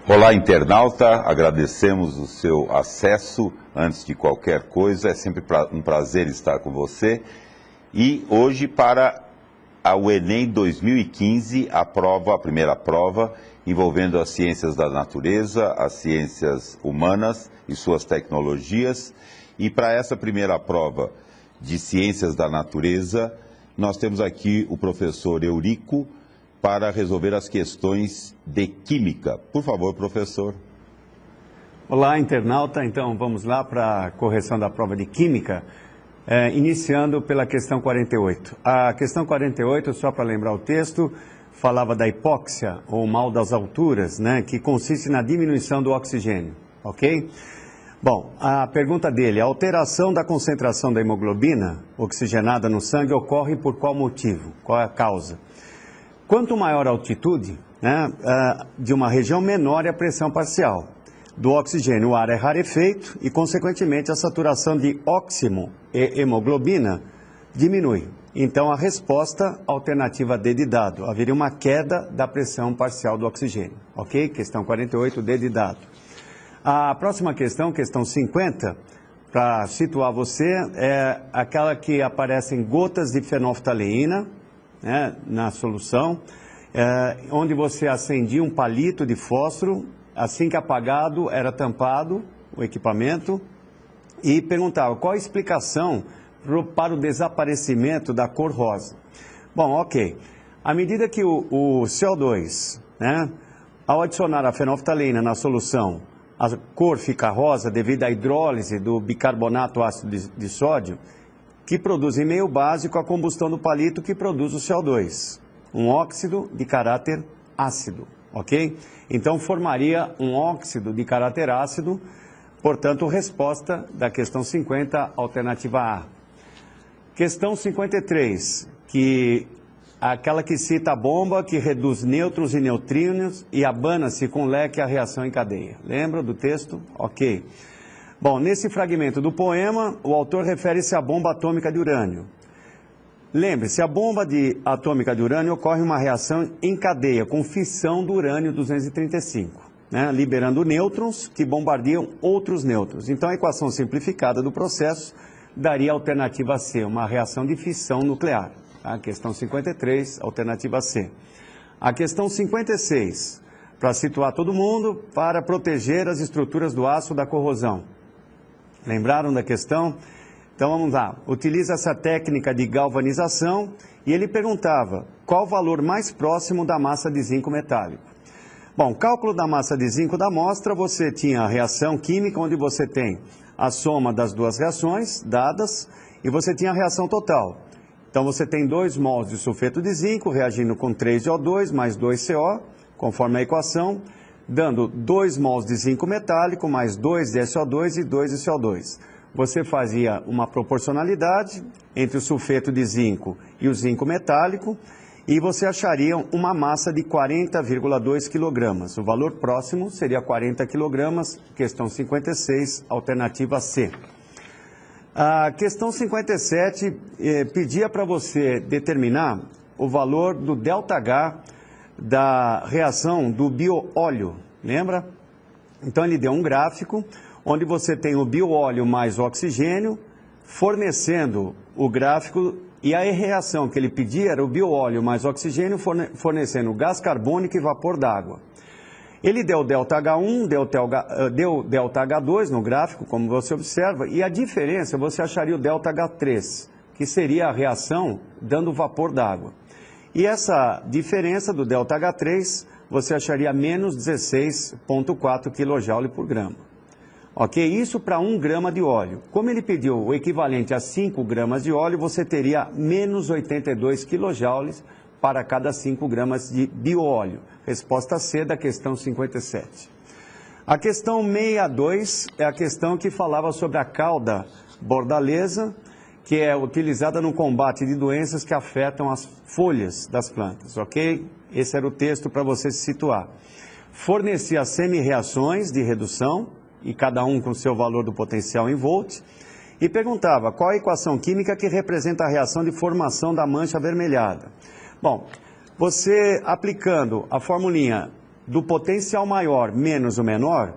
Olá, internauta, agradecemos o seu acesso. Antes de qualquer coisa, é sempre um prazer estar com você. E hoje, para o Enem 2015, a primeira prova, envolvendo as ciências da natureza, as ciências humanas e suas tecnologias. E para essa primeira prova de ciências da natureza, nós temos aqui o professor Eurico, para resolver as questões de química. Por favor, professor. Olá, internauta. Então, vamos lá para a correção da prova de química, iniciando pela questão 48. A questão 48, só para lembrar o texto, falava da hipóxia, ou mal das alturas, né, que consiste na diminuição do oxigênio, ok? Bom, a pergunta dele, a alteração da concentração da hemoglobina oxigenada no sangue ocorre por qual motivo? Qual é a causa? Quanto maior a altitude, né, de uma região, menor é a pressão parcial do oxigênio. O ar é rarefeito e, consequentemente, a saturação de óxido e hemoglobina diminui. Então, a resposta alternativa D de dado. Haveria uma queda da pressão parcial do oxigênio. Ok? Questão 48, D de dado. A próxima questão, questão 50, para situar você, é aquela que aparecem gotas de fenolftaleína, né, na solução, onde você acendia um palito de fósforo, assim que apagado era tampado o equipamento e perguntava qual a explicação para o desaparecimento da cor rosa. Bom, ok, à medida que o CO2, né, ao adicionar a fenolftaleína na solução, a cor fica rosa devido à hidrólise do bicarbonato ácido de sódio, que produz em meio básico a combustão do palito que produz o CO2, um óxido de caráter ácido, ok? Então formaria um óxido de caráter ácido, portanto, resposta da questão 50, alternativa A. Questão 53, aquela que cita a bomba que reduz nêutrons e neutrinos e abana-se com leque a reação em cadeia. Lembra do texto? Ok. Bom, nesse fragmento do poema, o autor refere-se à bomba atômica de urânio. Lembre-se, a bomba atômica de urânio ocorre uma reação em cadeia com fissão do urânio-235, né, liberando nêutrons que bombardeiam outros nêutrons. Então, a equação simplificada do processo daria a alternativa C, uma reação de fissão nuclear. A questão 53, alternativa C. A questão 56, para situar todo mundo, para proteger as estruturas do aço da corrosão. Lembraram da questão? Então vamos lá. Utiliza essa técnica de galvanização e ele perguntava qual o valor mais próximo da massa de zinco metálico. Bom, cálculo da massa de zinco da amostra, você tinha a reação química, onde você tem a soma das duas reações dadas e você tinha a reação total. Então você tem 2 mols de sulfeto de zinco reagindo com 3 de O2 mais 2 CO, conforme a equação, dando 2 mols de zinco metálico, mais 2 de SO2 e 2 de CO2. Você fazia uma proporcionalidade entre o sulfeto de zinco e o zinco metálico, e você acharia uma massa de 40,2 kg. O valor próximo seria 40 kg, questão 56, alternativa C. A questão 57 pedia para você determinar o valor do ΔH da reação do bioóleo, lembra? Então ele deu um gráfico onde você tem o bioóleo mais o oxigênio fornecendo o gráfico, e a reação que ele pedia era o bioóleo mais oxigênio fornecendo gás carbônico e vapor d'água. Ele deu ΔH1, deu ΔH2 no gráfico, como você observa, e a diferença você acharia o ΔH3, que seria a reação dando vapor d'água. E essa diferença do ΔH3, você acharia menos 16,4 kJ por grama. Ok? Isso para 1 grama de óleo. Como ele pediu o equivalente a 5 gramas de óleo, você teria menos 82 kJ para cada 5 gramas de bioóleo. Resposta C da questão 57. A questão 62 é a questão que falava sobre a cauda bordaleza, que é utilizada no combate de doenças que afetam as folhas das plantas, ok? Esse era o texto para você se situar. Fornecia semi-reações de redução, e cada um com seu valor do potencial em volt, e perguntava qual a equação química que representa a reação de formação da mancha avermelhada. Bom, você aplicando a formulinha do potencial maior menos o menor,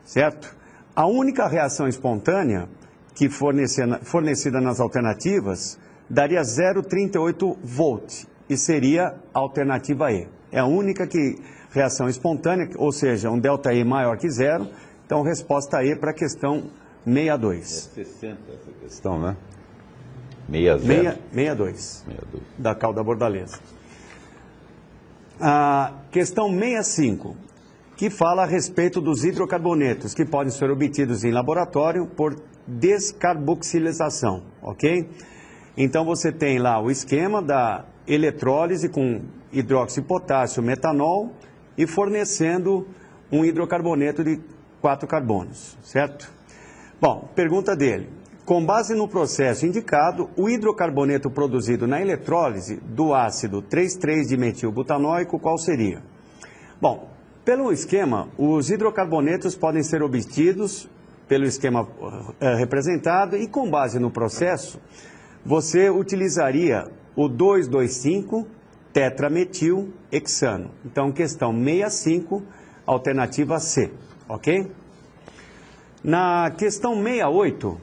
certo? A única reação espontânea que fornecida nas alternativas daria 0,38 volt e seria a alternativa E. É a única reação espontânea, ou seja, um delta E maior que zero. Então, resposta E para a questão 62. É 60 essa questão, né? 62. Da cauda bordaleza. A questão 65, que fala a respeito dos hidrocarbonetos que podem ser obtidos em laboratório por descarboxilização, ok? Então você tem lá o esquema da eletrólise com hidróxido de potássio, metanol e fornecendo um hidrocarboneto de 4 carbonos, certo? Bom, pergunta dele. Com base no processo indicado, o hidrocarboneto produzido na eletrólise do ácido 3,3-dimetilbutanóico, qual seria? Bom, pelo esquema, os hidrocarbonetos podem ser obtidos pelo esquema representado e com base no processo, você utilizaria o 2,2,5-tetrametilhexano. Então, questão 65, alternativa C, ok? Na questão 68,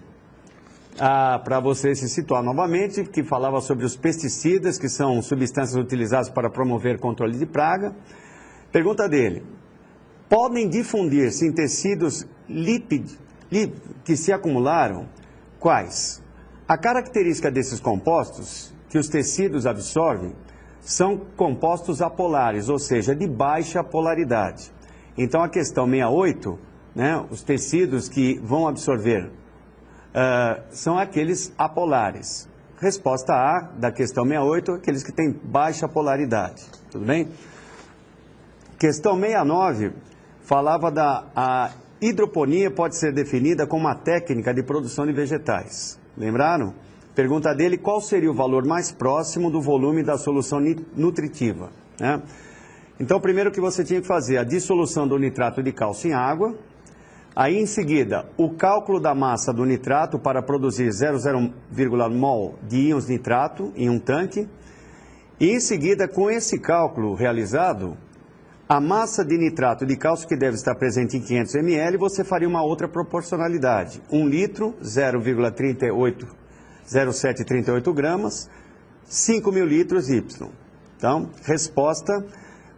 para você se situar novamente, que falava sobre os pesticidas, que são substâncias utilizadas para promover controle de praga. Pergunta dele, podem difundir-se em tecidos lípidos que se acumularam? Quais? A característica desses compostos, que os tecidos absorvem, são compostos apolares, ou seja, de baixa polaridade. Então, a questão 68, né, os tecidos que vão absorver são aqueles apolares. Resposta A da questão 68, aqueles que têm baixa polaridade. Tudo bem? Questão 69 falava a hidroponia pode ser definida como uma técnica de produção de vegetais. Lembraram? Pergunta dele, qual seria o valor mais próximo do volume da solução nutritiva? Né? Então, primeiro que você tinha que fazer a dissolução do nitrato de cálcio em água. Aí, em seguida, o cálculo da massa do nitrato para produzir 0,0 mol de íons nitrato em um tanque. E, em seguida, com esse cálculo realizado, a massa de nitrato de cálcio que deve estar presente em 500 ml, você faria uma outra proporcionalidade. 1 litro, 0,0738 gramas, 5 mil litros Y. Então, resposta,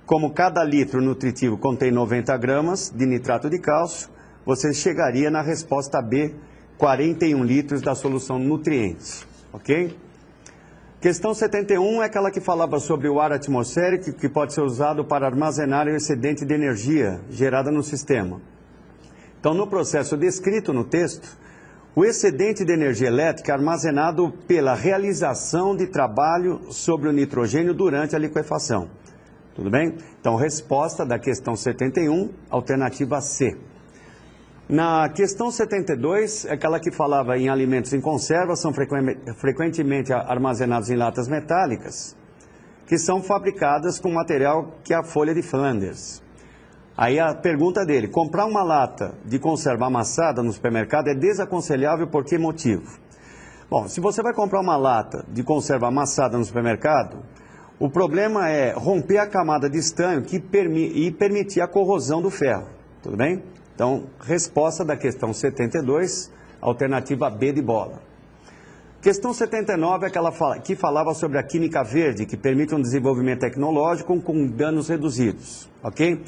como cada litro nutritivo contém 90 gramas de nitrato de cálcio, você chegaria na resposta B, 41 litros da solução nutriente, ok? Questão 71 é aquela que falava sobre o ar atmosférico que pode ser usado para armazenar o excedente de energia gerada no sistema. Então, no processo descrito no texto, o excedente de energia elétrica é armazenado pela realização de trabalho sobre o nitrogênio durante a liquefação. Tudo bem? Então, resposta da questão 71, alternativa C. Na questão 72, é aquela que falava em alimentos em conserva, são frequentemente armazenados em latas metálicas, que são fabricadas com material que é a folha de Flanders. Aí a pergunta dele, comprar uma lata de conserva amassada no supermercado é desaconselhável por que motivo? Bom, se você vai comprar uma lata de conserva amassada no supermercado, o problema é romper a camada de estanho e permitir a corrosão do ferro, tudo bem? Então, resposta da questão 72, alternativa B de bola. Questão 79 é aquela que falava sobre a química verde, que permite um desenvolvimento tecnológico com danos reduzidos, ok?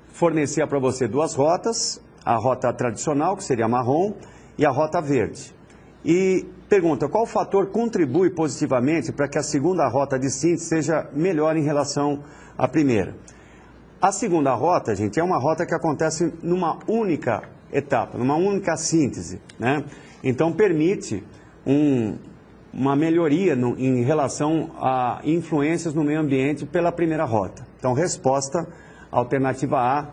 Fornecia para você duas rotas, a rota tradicional, que seria marrom, e a rota verde. E pergunta, qual fator contribui positivamente para que a segunda rota de síntese seja melhor em relação à primeira? A segunda rota, gente, é uma rota que acontece numa única etapa, numa única síntese, né? Então, permite uma melhoria em relação a influências no meio ambiente pela primeira rota. Então, resposta, alternativa A,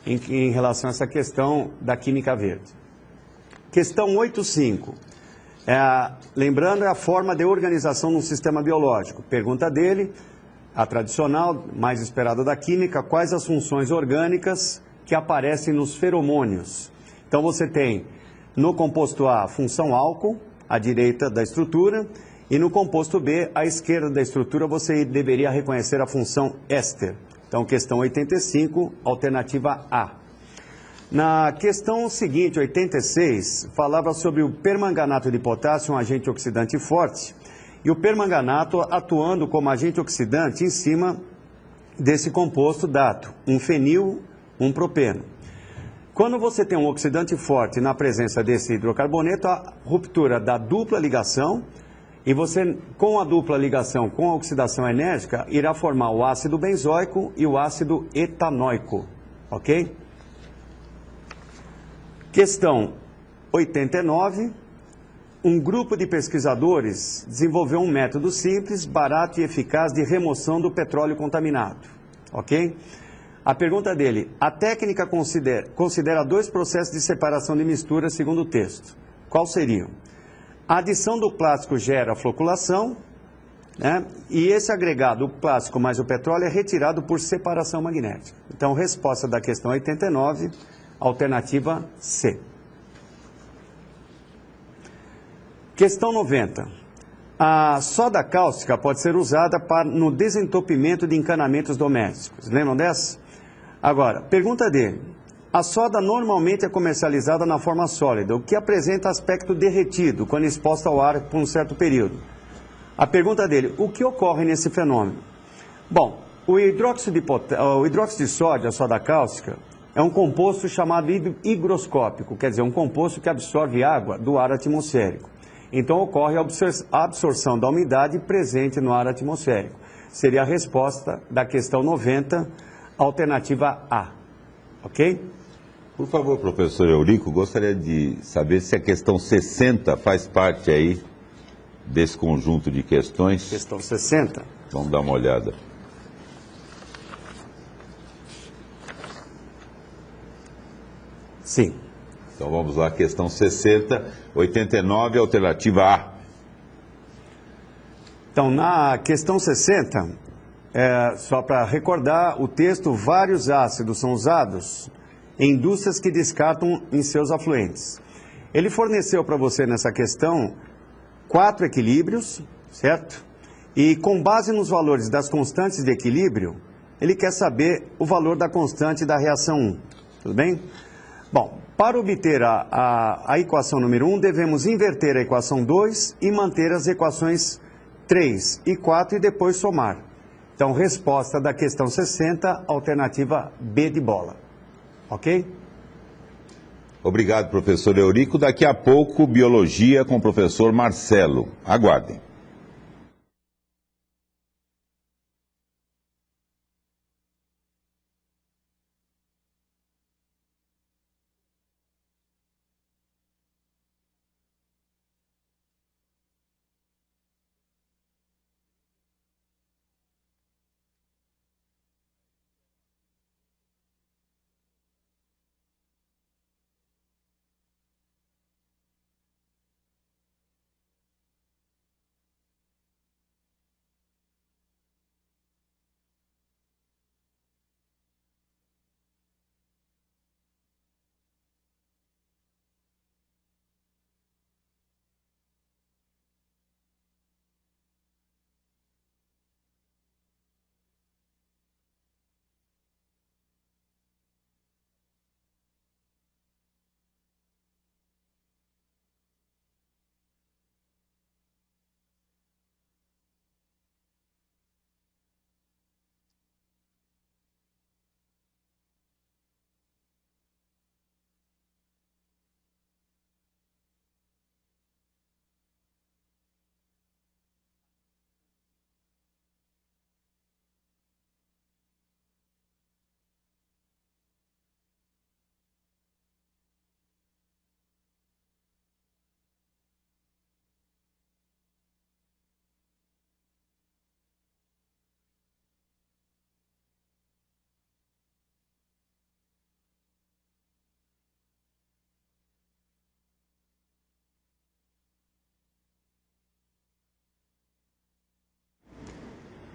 em relação a essa questão da química verde. Questão 85. Lembrando, é a forma de organização no sistema biológico. Pergunta dele... A tradicional, mais esperada da química, quais as funções orgânicas que aparecem nos feromônios? Então você tem no composto A a função álcool, à direita da estrutura, e no composto B, à esquerda da estrutura, você deveria reconhecer a função éster. Então, questão 85, alternativa A. Na questão seguinte, 86, falava sobre o permanganato de potássio, um agente oxidante forte, e o permanganato atuando como agente oxidante em cima desse composto dado, um fenil, um propeno. Quando você tem um oxidante forte na presença desse hidrocarboneto, a ruptura da dupla ligação, e você, com a dupla ligação, com a oxidação enérgica, irá formar o ácido benzoico e o ácido etanoico, ok? Questão 89. Um grupo de pesquisadores desenvolveu um método simples, barato e eficaz de remoção do petróleo contaminado, ok? A pergunta dele, a técnica considera dois processos de separação de mistura segundo o texto. Qual seriam? A adição do plástico gera floculação, né? E esse agregado, o plástico mais o petróleo, é retirado por separação magnética. Então, resposta da questão 89, alternativa C. Questão 90. A soda cáustica pode ser usada no desentupimento de encanamentos domésticos. Lembram dessa? Agora, pergunta dele. A soda normalmente é comercializada na forma sólida, o que apresenta aspecto derretido quando exposta ao ar por um certo período. A pergunta dele, o que ocorre nesse fenômeno? Bom, o hidróxido de sódio, a soda cáustica, é um composto chamado higroscópico, quer dizer, um composto que absorve água do ar atmosférico. Então ocorre a absorção da umidade presente no ar atmosférico. Seria a resposta da questão 90, alternativa A. Ok? Por favor, professor Eurico, gostaria de saber se a questão 60 faz parte aí desse conjunto de questões. Questão 60. Vamos dar uma olhada. Sim. Então vamos lá, questão 60, 89, alternativa A. Então, na questão 60, só para recordar o texto, vários ácidos são usados em indústrias que descartam em seus afluentes. Ele forneceu para você nessa questão 4 equilíbrios, certo? E com base nos valores das constantes de equilíbrio, ele quer saber o valor da constante da reação 1, tudo bem? Bom, para obter a equação número 1, devemos inverter a equação 2 e manter as equações 3 e 4 e depois somar. Então, resposta da questão 60, alternativa B de bola. Ok? Obrigado, professor Eurico. Daqui a pouco, Biologia com o professor Marcelo. Aguardem.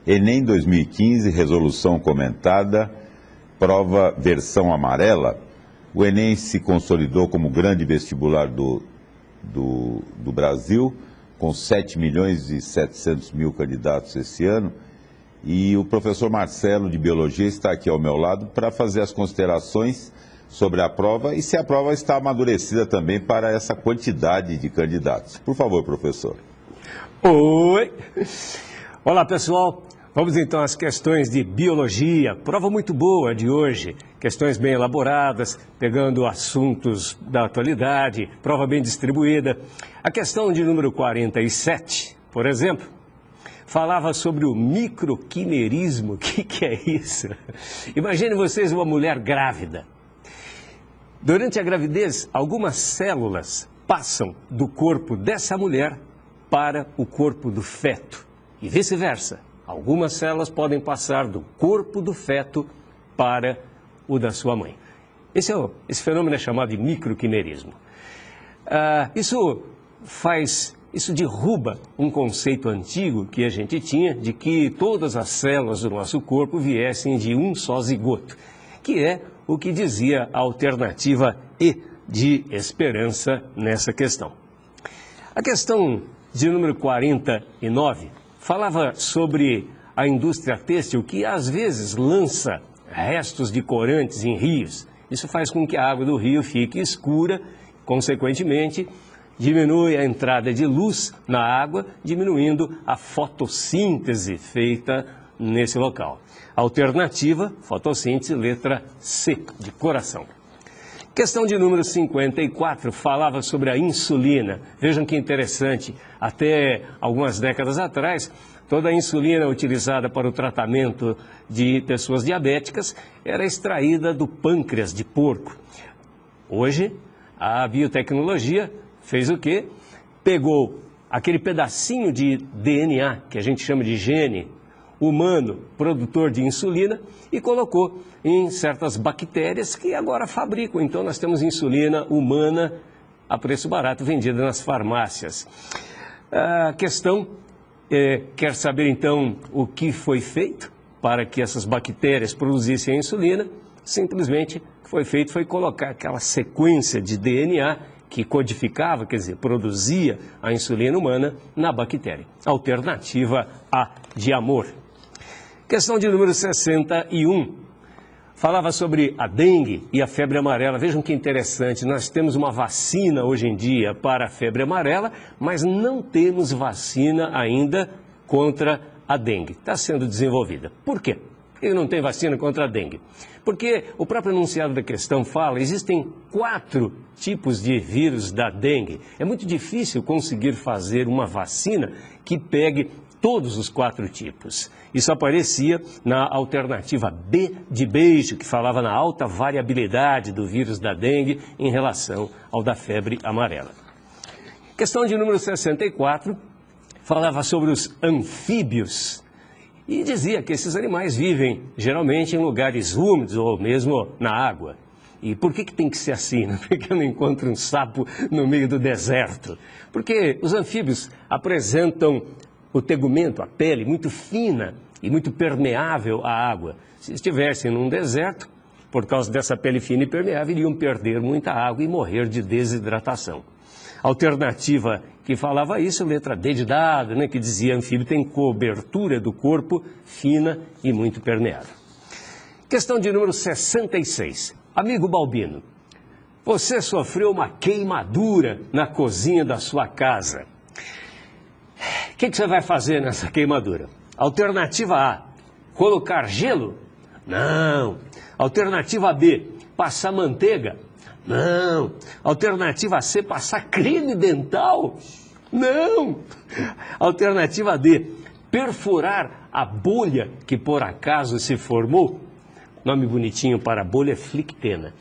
Enem 2015, resolução comentada, prova versão amarela. O Enem se consolidou como grande vestibular do Brasil, com 7.700.000 candidatos esse ano, E o professor Marcelo, de Biologia, está aqui ao meu lado para fazer as considerações sobre a prova e se a prova está amadurecida também para essa quantidade de candidatos. Por favor, professor. Oi! Olá, pessoal. Vamos então às questões de biologia. Prova muito boa de hoje. Questões bem elaboradas, pegando assuntos da atualidade, prova bem distribuída. A questão de número 47, por exemplo, falava sobre o microquimerismo. O que é isso? Imagine vocês uma mulher grávida. Durante a gravidez, algumas células passam do corpo dessa mulher para o corpo do feto e vice-versa. Algumas células podem passar do corpo do feto para o da sua mãe. Esse fenômeno é chamado de microquimerismo. Isso derruba um conceito antigo que a gente tinha de que todas as células do nosso corpo viessem de um só zigoto, que é o que dizia a alternativa E de esperança nessa questão. A questão de número 49 falava sobre a indústria têxtil que às vezes lança restos de corantes em rios. Isso faz com que a água do rio fique escura, consequentemente diminui a entrada de luz na água, diminuindo a fotossíntese feita nesse local. Alternativa, fotossíntese, letra C, de coração. Questão de número 54 falava sobre a insulina. Vejam que interessante, até algumas décadas atrás, toda a insulina utilizada para o tratamento de pessoas diabéticas era extraída do pâncreas de porco. Hoje, a biotecnologia fez o quê? Pegou aquele pedacinho de DNA, que a gente chama de gene humano, produtor de insulina, e colocou em certas bactérias que agora fabricam. Então, nós temos insulina humana a preço barato vendida nas farmácias. A questão quer saber, então, o que foi feito para que essas bactérias produzissem a insulina. Simplesmente, o que foi feito foi colocar aquela sequência de DNA que codificava, quer dizer, produzia a insulina humana na bactéria. Alternativa A, de amor. Questão de número 61, falava sobre a dengue e a febre amarela. Vejam que interessante, nós temos uma vacina hoje em dia para a febre amarela, mas não temos vacina ainda contra a dengue. Está sendo desenvolvida. Por quê? Por que não tem vacina contra a dengue? Porque o próprio enunciado da questão fala, existem 4 tipos de vírus da dengue. É muito difícil conseguir fazer uma vacina que pegue todos os 4 tipos. Isso aparecia na alternativa B de beijo, que falava na alta variabilidade do vírus da dengue em relação ao da febre amarela. Questão de número 64, falava sobre os anfíbios e dizia que esses animais vivem geralmente em lugares úmidos ou mesmo na água. E por que tem que ser assim? Né? Por que eu não encontro um sapo no meio do deserto? Porque os anfíbios apresentam o tegumento, a pele, muito fina e muito permeável à água. Se estivessem num deserto, por causa dessa pele fina e permeável, iriam perder muita água e morrer de desidratação. Alternativa que falava isso, letra D de dado, né, que dizia anfíbio tem cobertura do corpo fina e muito permeável. Questão de número 66. Amigo Balbino, você sofreu uma queimadura na cozinha da sua casa. O que você vai fazer nessa queimadura? Alternativa A, colocar gelo? Não. Alternativa B, passar manteiga? Não. Alternativa C, passar creme dental? Não. Alternativa D, perfurar a bolha que por acaso se formou? Nome bonitinho para a bolha é flictena.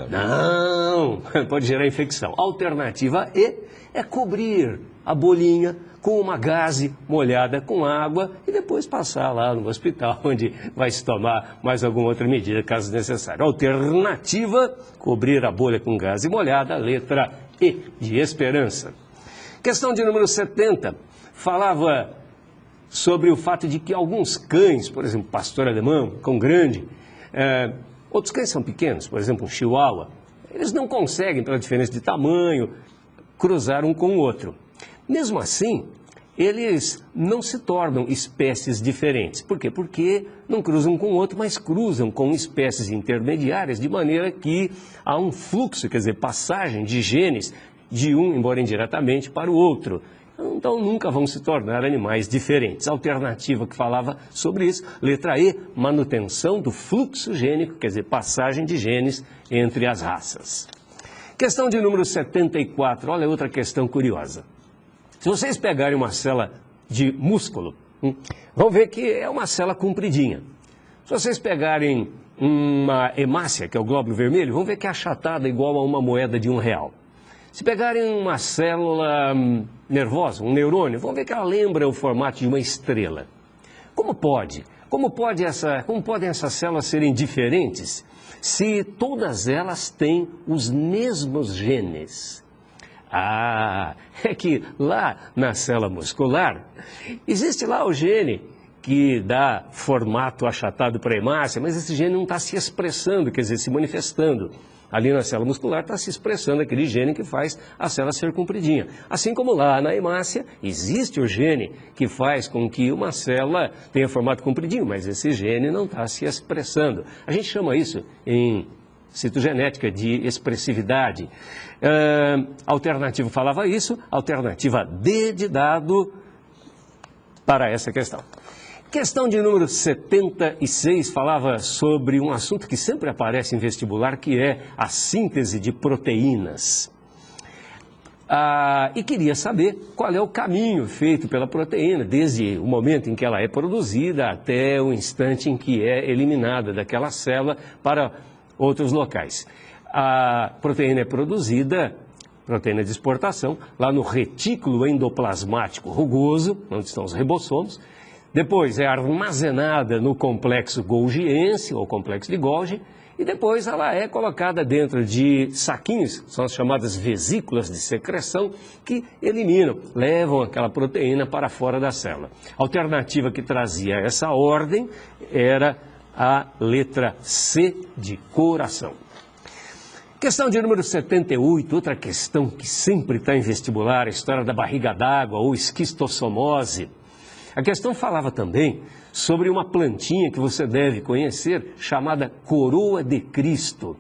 Não, pode gerar infecção. Alternativa E é cobrir a bolinha com uma gaze molhada com água e depois passar lá no hospital, onde vai se tomar mais alguma outra medida, caso necessário. Alternativa, cobrir a bolha com gaze molhada, letra E, de esperança. Questão de número 70, falava sobre o fato de que alguns cães, por exemplo, pastor alemão, cão grande, outros cães são pequenos, por exemplo, um chihuahua, eles não conseguem, pela diferença de tamanho, cruzar um com o outro. Mesmo assim, eles não se tornam espécies diferentes. Por quê? Porque não cruzam com o outro, mas cruzam com espécies intermediárias, de maneira que há um fluxo, quer dizer, passagem de genes de um, embora indiretamente, para o outro. Então nunca vão se tornar animais diferentes. A alternativa que falava sobre isso, letra E, manutenção do fluxo gênico, quer dizer, passagem de genes entre as raças. Questão de número 74, olha outra questão curiosa. Se vocês pegarem uma célula de músculo, vão ver que é uma célula compridinha. Se vocês pegarem uma hemácia, que é o glóbulo vermelho, vão ver que é achatada igual a uma moeda de R$1. Se pegarem uma célula nervosa, um neurônio, vão ver que ela lembra o formato de uma estrela. Como podem essas células serem diferentes se todas elas têm os mesmos genes? É que lá na célula muscular, existe lá o gene que dá formato achatado para a hemácia, mas esse gene não está se expressando, quer dizer, se manifestando. Ali na célula muscular está se expressando aquele gene que faz a célula ser compridinha. Assim como lá na hemácia, existe o gene que faz com que uma célula tenha formato compridinho, mas esse gene não está se expressando. A gente chama isso em citogenética de expressividade. A alternativa falava isso, alternativa D de dado para essa questão. Questão de número 76 falava sobre um assunto que sempre aparece em vestibular, que é a síntese de proteínas. E queria saber qual é o caminho feito pela proteína, desde o momento em que ela é produzida até o instante em que é eliminada daquela célula para outros locais. A proteína é produzida, proteína de exportação, lá no retículo endoplasmático rugoso, onde estão os ribossomos. Depois é armazenada no complexo golgiense, ou complexo de Golgi, e depois ela é colocada dentro de saquinhos, são as chamadas vesículas de secreção, que eliminam, levam aquela proteína para fora da célula. A alternativa que trazia essa ordem era a letra C de coração. Questão de número 78, outra questão que sempre está em vestibular, a história da barriga d'água ou esquistossomose. A questão falava também sobre uma plantinha que você deve conhecer, chamada coroa de Cristo.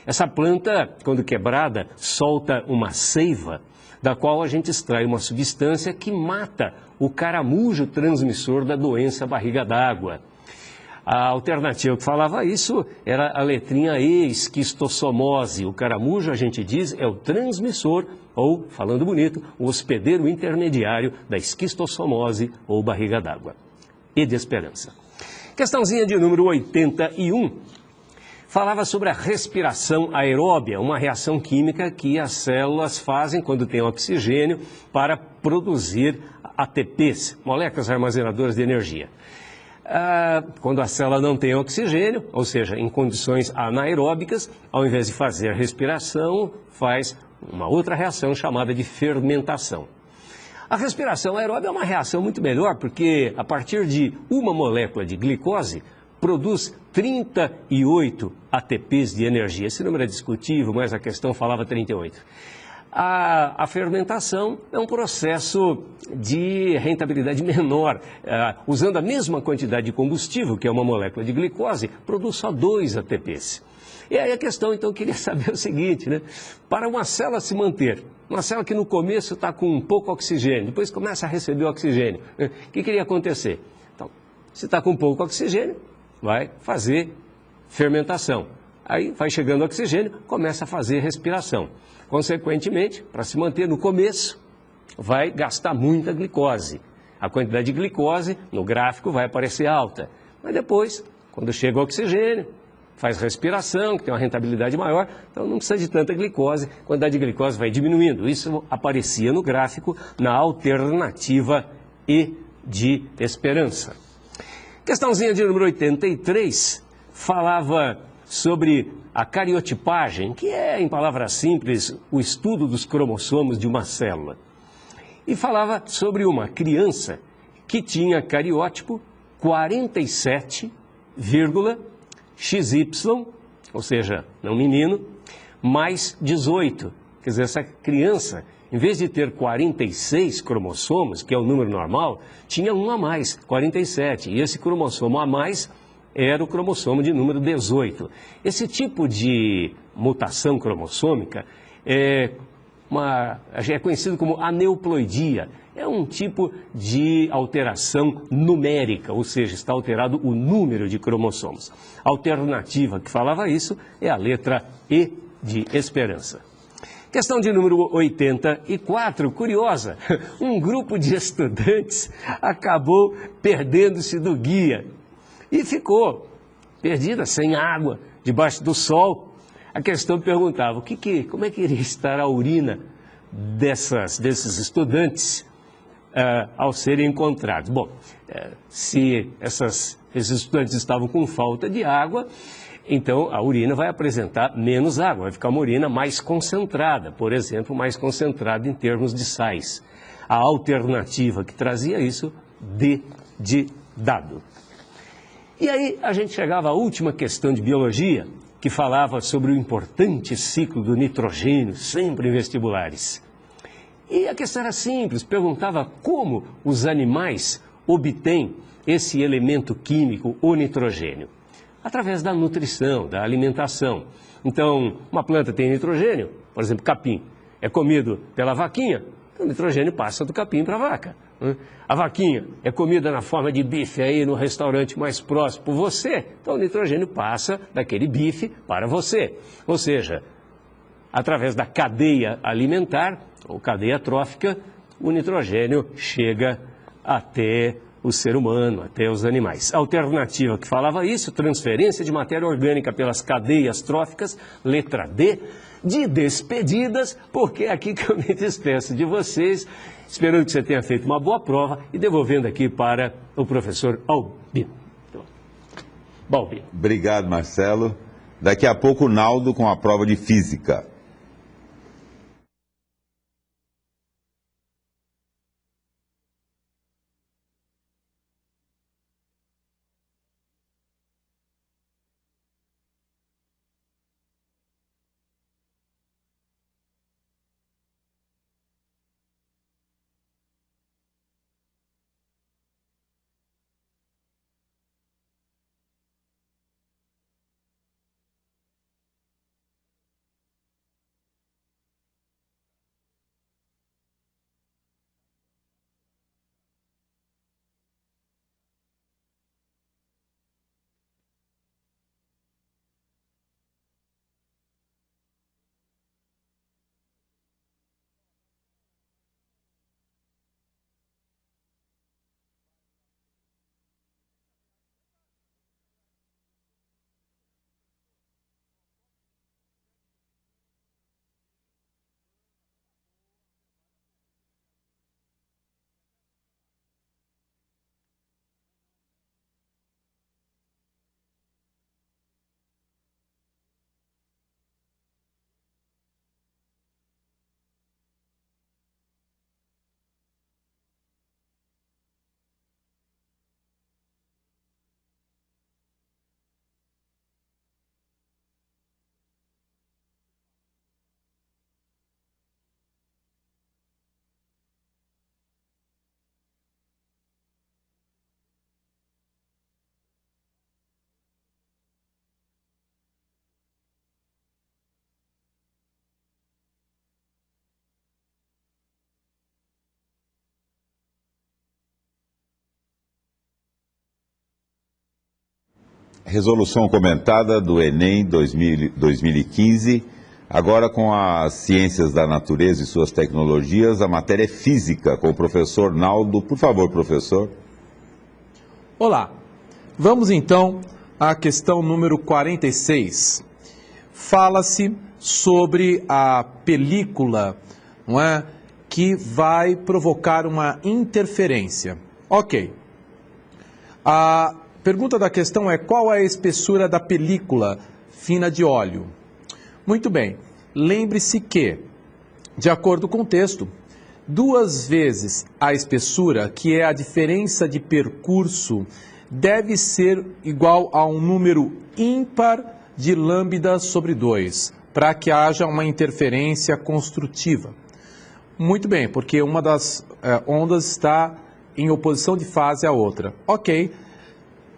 Essa planta, quando quebrada, solta uma seiva, da qual a gente extrai uma substância que mata o caramujo transmissor da doença barriga d'água. A alternativa que falava isso era a letrinha E, esquistossomose. O caramujo, a gente diz, é o transmissor, ou, falando bonito, o hospedeiro intermediário da esquistossomose ou barriga d'água. E de esperança. Questãozinha de número 81. Falava sobre a respiração aeróbia, uma reação química que as células fazem quando tem oxigênio para produzir ATPs, moléculas armazenadoras de energia. Quando a célula não tem oxigênio, ou seja, em condições anaeróbicas, ao invés de fazer a respiração, faz uma outra reação chamada de fermentação. A respiração aeróbica é uma reação muito melhor, porque a partir de uma molécula de glicose, produz 38 ATPs de energia. Esse número é discutível, mas a questão falava 38. A fermentação é um processo de rentabilidade menor. Usando a mesma quantidade de combustível, que é uma molécula de glicose, produz só 2 ATPs. E aí a questão, então, eu queria saber o seguinte, né? Para uma célula se manter, uma célula que no começo está com pouco oxigênio, depois começa a receber oxigênio, o que queria acontecer? Então, se está com pouco oxigênio, vai fazer fermentação. Aí vai chegando oxigênio, começa a fazer respiração. Consequentemente, para se manter no começo, vai gastar muita glicose. A quantidade de glicose no gráfico vai aparecer alta. Mas depois, quando chega o oxigênio, faz respiração, que tem uma rentabilidade maior, então não precisa de tanta glicose, a quantidade de glicose vai diminuindo. Isso aparecia no gráfico na alternativa E de esperança. Questãozinha de número 83 falava sobre a cariotipagem, que é, em palavras simples, o estudo dos cromossomos de uma célula. E falava sobre uma criança que tinha cariótipo 47,XY, ou seja, não menino, mais 18. Quer dizer, essa criança em vez de ter 46 cromossomos, que é o número normal, tinha um a mais, 47. E esse cromossomo a mais era o cromossomo de número 18. Esse tipo de mutação cromossômica é conhecido como aneuploidia. É um tipo de alteração numérica, ou seja, está alterado o número de cromossomos. A alternativa que falava isso é a letra E de esperança. Questão de número 84, curiosa. Um grupo de estudantes acabou perdendo-se do guia e ficou perdida, sem água, debaixo do sol. A questão perguntava, como é que iria estar a urina desses estudantes ao serem encontrados? Bom, se esses estudantes estavam com falta de água, então a urina vai apresentar menos água, vai ficar uma urina mais concentrada, por exemplo, mais concentrada em termos de sais. A alternativa que trazia isso, D de dado. E aí a gente chegava à última questão de biologia, que falava sobre o importante ciclo do nitrogênio, sempre em vestibulares. E a questão era simples, perguntava como os animais obtêm esse elemento químico, o nitrogênio. Através da nutrição, da alimentação. Então, uma planta tem nitrogênio, por exemplo, capim, é comido pela vaquinha, o nitrogênio passa do capim para a vaca. A vaquinha é comida na forma de bife aí no restaurante mais próximo por você, então o nitrogênio passa daquele bife para você. Ou seja, através da cadeia alimentar, ou cadeia trófica, o nitrogênio chega até o ser humano, até os animais. A alternativa que falava isso, transferência de matéria orgânica pelas cadeias tróficas, letra D, de despedidas, porque é aqui que eu me despeço de vocês, esperando que você tenha feito uma boa prova e devolvendo aqui para o professor Albino. Balbino. Obrigado, Marcelo. Daqui a pouco o Naldo com a prova de física. Resolução comentada do Enem 2015, agora com as ciências da natureza e suas tecnologias, a matéria é física, com o professor Naldo. Por favor, professor. Olá, vamos então à questão número 46. Fala-se sobre a película, não é, que vai provocar uma interferência. Ok. A pergunta da questão é: qual é a espessura da película fina de óleo? Muito bem, lembre-se que, de acordo com o texto, 2 vezes a espessura, que é a diferença de percurso, deve ser igual a um número ímpar de lambda sobre 2, para que haja uma interferência construtiva. Muito bem, porque uma das ondas está em oposição de fase à outra. Ok.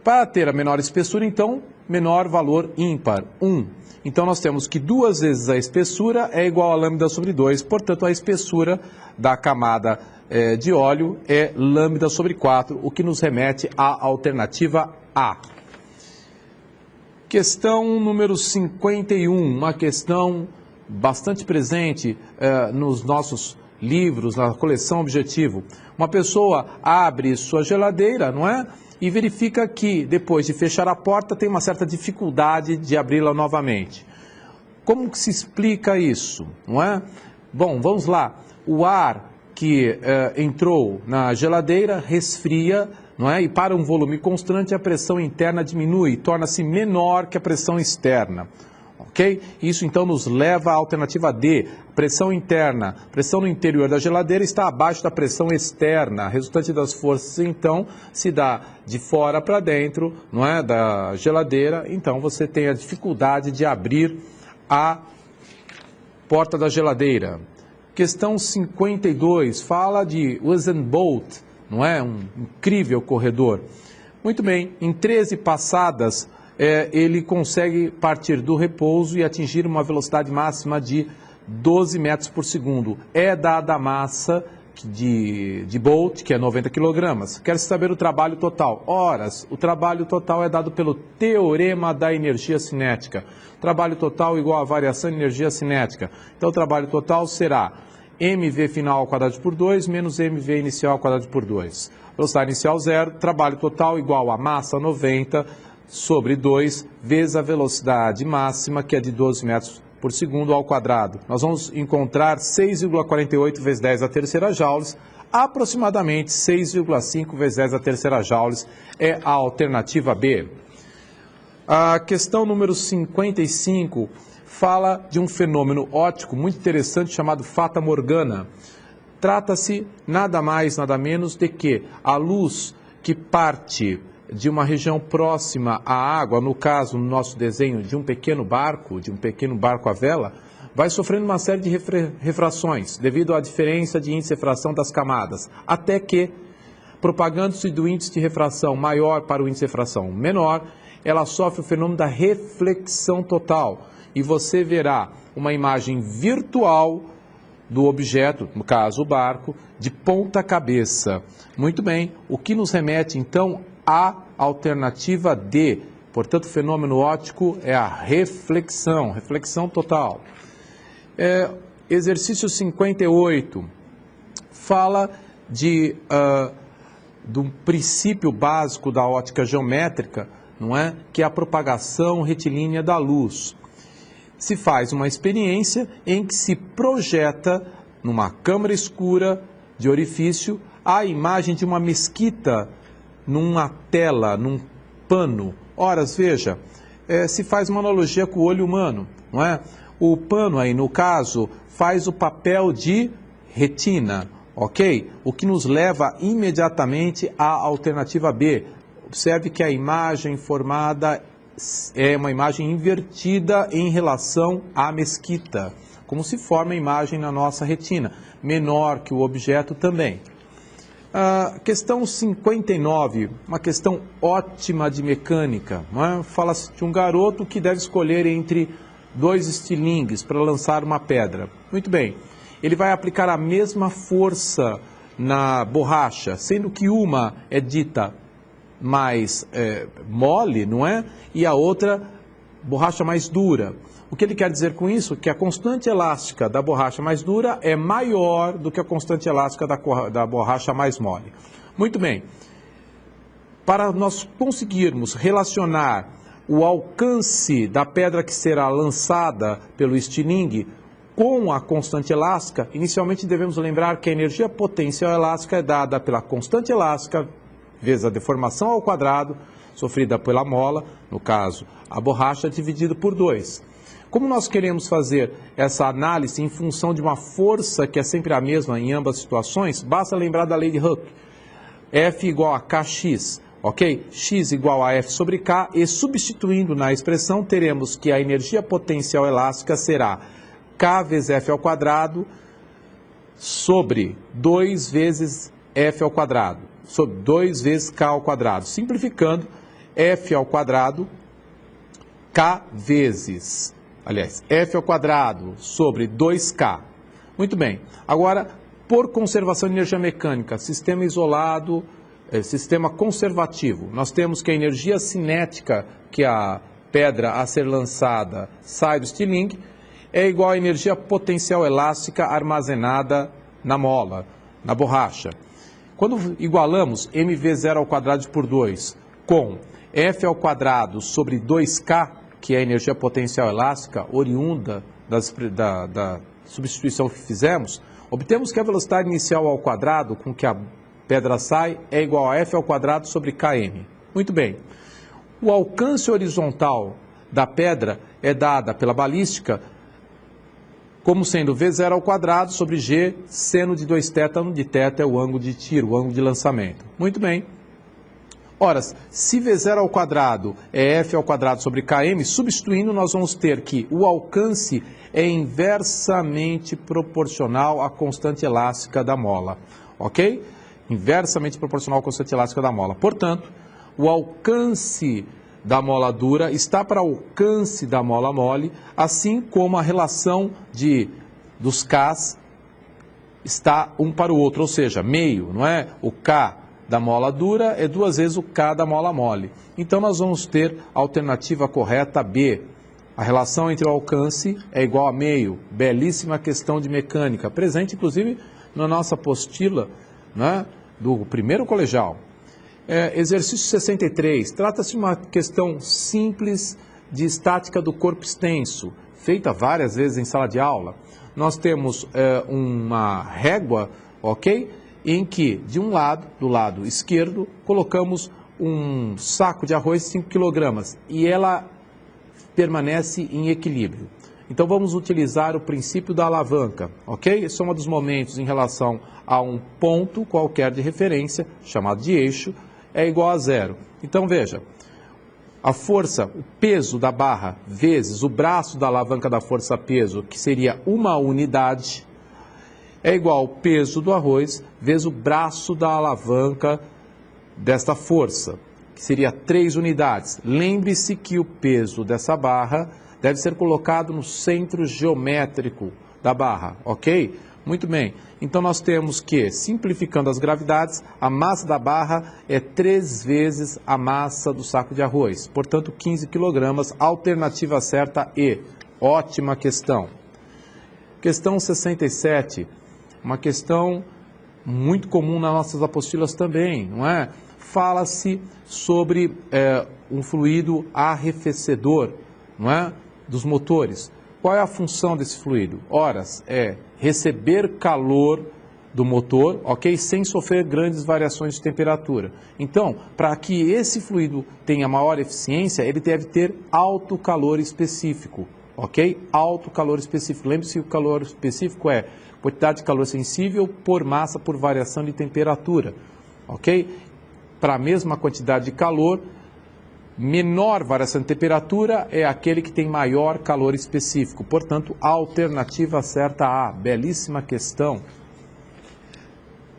Para ter a menor espessura, então, menor valor ímpar, 1. Então, nós temos que 2 vezes a espessura é igual a lambda sobre 2, portanto, a espessura da camada de óleo é lambda sobre 4, o que nos remete à alternativa A. Questão número 51, uma questão bastante presente nos nossos livros, na coleção Objetivo. Uma pessoa abre sua geladeira, não é? E verifica que, depois de fechar a porta, tem uma certa dificuldade de abri-la novamente. Como que se explica isso, não é? Bom, vamos lá. O ar que entrou na geladeira resfria, não é? E para um volume constante, a pressão interna diminui, torna-se menor que a pressão externa. Ok? Isso então nos leva à alternativa D. Pressão interna, pressão no interior da geladeira está abaixo da pressão externa. A resultante das forças então se dá de fora para dentro, não é? Da geladeira. Então você tem a dificuldade de abrir a porta da geladeira. Questão 52 fala de Usain Bolt, não é? Um incrível corredor. Muito bem, em 13 passadas ele consegue partir do repouso e atingir uma velocidade máxima de 12 metros por segundo. É dada a massa de Bolt, que é 90 kg. Quer-se saber o trabalho total? Horas. O trabalho total é dado pelo teorema da energia cinética. Trabalho total igual a variação de energia cinética. Então, o trabalho total será mv final ao quadrado por 2 menos mv inicial ao quadrado por 2. Velocidade inicial 0, trabalho total igual a massa 90 sobre 2 vezes a velocidade máxima, que é de 12 metros por segundo ao quadrado. Nós vamos encontrar 6,48 vezes 10 a terceira joules, aproximadamente 6,5 vezes 10 a terceira joules é a alternativa B. A questão número 55 fala de um fenômeno óptico muito interessante chamado Fata Morgana. Trata-se nada mais, nada menos de que a luz que parte de uma região próxima à água, no caso, no nosso desenho, de um pequeno barco à vela, vai sofrendo uma série de refrações, devido à diferença de índice de refração das camadas, até que, propagando-se do índice de refração maior para o índice de refração menor, ela sofre o fenômeno da reflexão total, e você verá uma imagem virtual do objeto, no caso o barco, de ponta cabeça. Muito bem, o que nos remete então à alternativa D. Portanto, o fenômeno óptico é a reflexão total. Exercício 58 fala de um princípio básico da ótica geométrica, não é? Que é a propagação retilínea da luz. Se faz uma experiência em que se projeta numa câmara escura de orifício a imagem de uma mesquita numa tela, num pano. Ora, veja, se faz uma analogia com o olho humano, não é? O pano aí, no caso, faz o papel de retina, ok? O que nos leva imediatamente à alternativa B. Observe que a imagem formada é uma imagem invertida em relação à mesquita, como se forma a imagem na nossa retina, menor que o objeto também. Questão 59, uma questão ótima de mecânica, não é? Fala-se de um garoto que deve escolher entre 2 estilingues para lançar uma pedra. Muito bem, ele vai aplicar a mesma força na borracha, sendo que uma é dita mais mole, não é? E a outra borracha mais dura. O que ele quer dizer com isso? Que a constante elástica da borracha mais dura é maior do que a constante elástica da borracha mais mole. Muito bem. Para nós conseguirmos relacionar o alcance da pedra que será lançada pelo estilingue com a constante elástica, inicialmente devemos lembrar que a energia potencial elástica é dada pela constante elástica vezes a deformação ao quadrado sofrida pela mola, no caso a borracha, dividido por 2. Como nós queremos fazer essa análise em função de uma força que é sempre a mesma em ambas situações, basta lembrar da lei de Hooke. F igual a Kx, ok? X igual a F sobre K, e substituindo na expressão, teremos que a energia potencial elástica será K vezes F ao quadrado, sobre 2 vezes F ao quadrado, sobre 2 vezes K ao quadrado. Simplificando, F ao quadrado, K vezes, aliás, F ao quadrado sobre 2K. Muito bem. Agora, por conservação de energia mecânica, sistema isolado, sistema conservativo, nós temos que a energia cinética que a pedra a ser lançada sai do estilingue é igual à energia potencial elástica armazenada na mola, na borracha. Quando igualamos mv0 ao quadrado por 2 com F ao quadrado sobre 2K, que é a energia potencial elástica oriunda da substituição que fizemos, obtemos que a velocidade inicial ao quadrado com que a pedra sai é igual a F ao quadrado sobre Km. Muito bem. O alcance horizontal da pedra é dada pela balística como sendo V0 ao quadrado sobre G seno de 2θ, onde θ é o ângulo de tiro, o ângulo de lançamento. Muito bem. Ora, se V0 ao quadrado é F ao quadrado sobre Km, substituindo, nós vamos ter que o alcance é inversamente proporcional à constante elástica da mola. Ok? Inversamente proporcional à constante elástica da mola. Portanto, o alcance da mola dura está para o alcance da mola mole, assim como a relação dos Ks está um para o outro, ou seja, meio, não é? O K da mola dura é 2 vezes o K da mola mole. Então, nós vamos ter a alternativa correta B. A relação entre o alcance é igual a meio. Belíssima questão de mecânica, presente, inclusive, na nossa apostila, né, do primeiro colegial. Exercício 63, trata-se de uma questão simples de estática do corpo extenso, feita várias vezes em sala de aula. Nós temos uma régua, ok? Em que, de um lado, do lado esquerdo, colocamos um saco de arroz de 5 kg e ela permanece em equilíbrio. Então, vamos utilizar o princípio da alavanca, ok? Esse é um dos momentos em relação a um ponto qualquer de referência, chamado de eixo, é igual a 0. Então, veja, a força, o peso da barra vezes o braço da alavanca da força-peso, que seria uma unidade, é igual ao peso do arroz vezes o braço da alavanca desta força, que seria 3 unidades. Lembre-se que o peso dessa barra deve ser colocado no centro geométrico da barra, ok? Muito bem. Então, nós temos que, simplificando as gravidades, a massa da barra é 3 vezes a massa do saco de arroz. Portanto, 15 kg, alternativa certa E. Ótima questão. Questão 67, uma questão muito comum nas nossas apostilas também, não é? Fala-se sobre um fluido arrefecedor, não é? Dos motores. Qual é a função desse fluido? Ora, é receber calor do motor, ok? Sem sofrer grandes variações de temperatura. Então, para que esse fluido tenha maior eficiência, ele deve ter alto calor específico, ok? Alto calor específico. Lembre-se que o calor específico é quantidade de calor sensível por massa por variação de temperatura, ok? Para a mesma quantidade de calor, menor variação de temperatura é aquele que tem maior calor específico. Portanto, a alternativa certa A. Belíssima questão.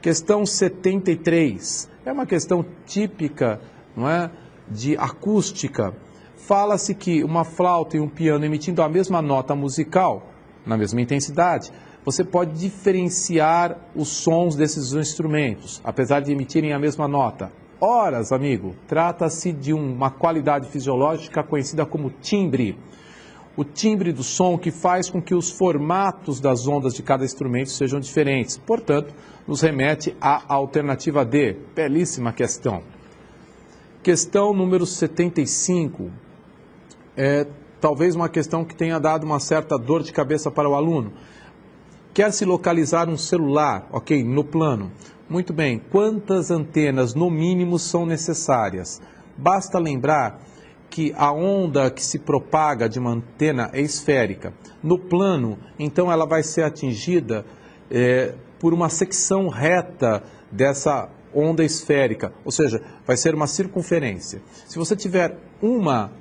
Questão 73. É uma questão típica, não é, de acústica. Fala-se que uma flauta e um piano emitindo a mesma nota musical, na mesma intensidade, você pode diferenciar os sons desses instrumentos, apesar de emitirem a mesma nota. Horas, amigo, trata-se de uma qualidade fisiológica conhecida como timbre. O timbre do som que faz com que os formatos das ondas de cada instrumento sejam diferentes. Portanto, nos remete à alternativa D. Belíssima questão. Questão número 75. Talvez uma questão que tenha dado uma certa dor de cabeça para o aluno. Quer se localizar um celular, ok, no plano. Muito bem, quantas antenas no mínimo são necessárias? Basta lembrar que a onda que se propaga de uma antena é esférica. No plano, então, ela vai ser atingida por uma secção reta dessa onda esférica, ou seja, vai ser uma circunferência. Se você tiver uma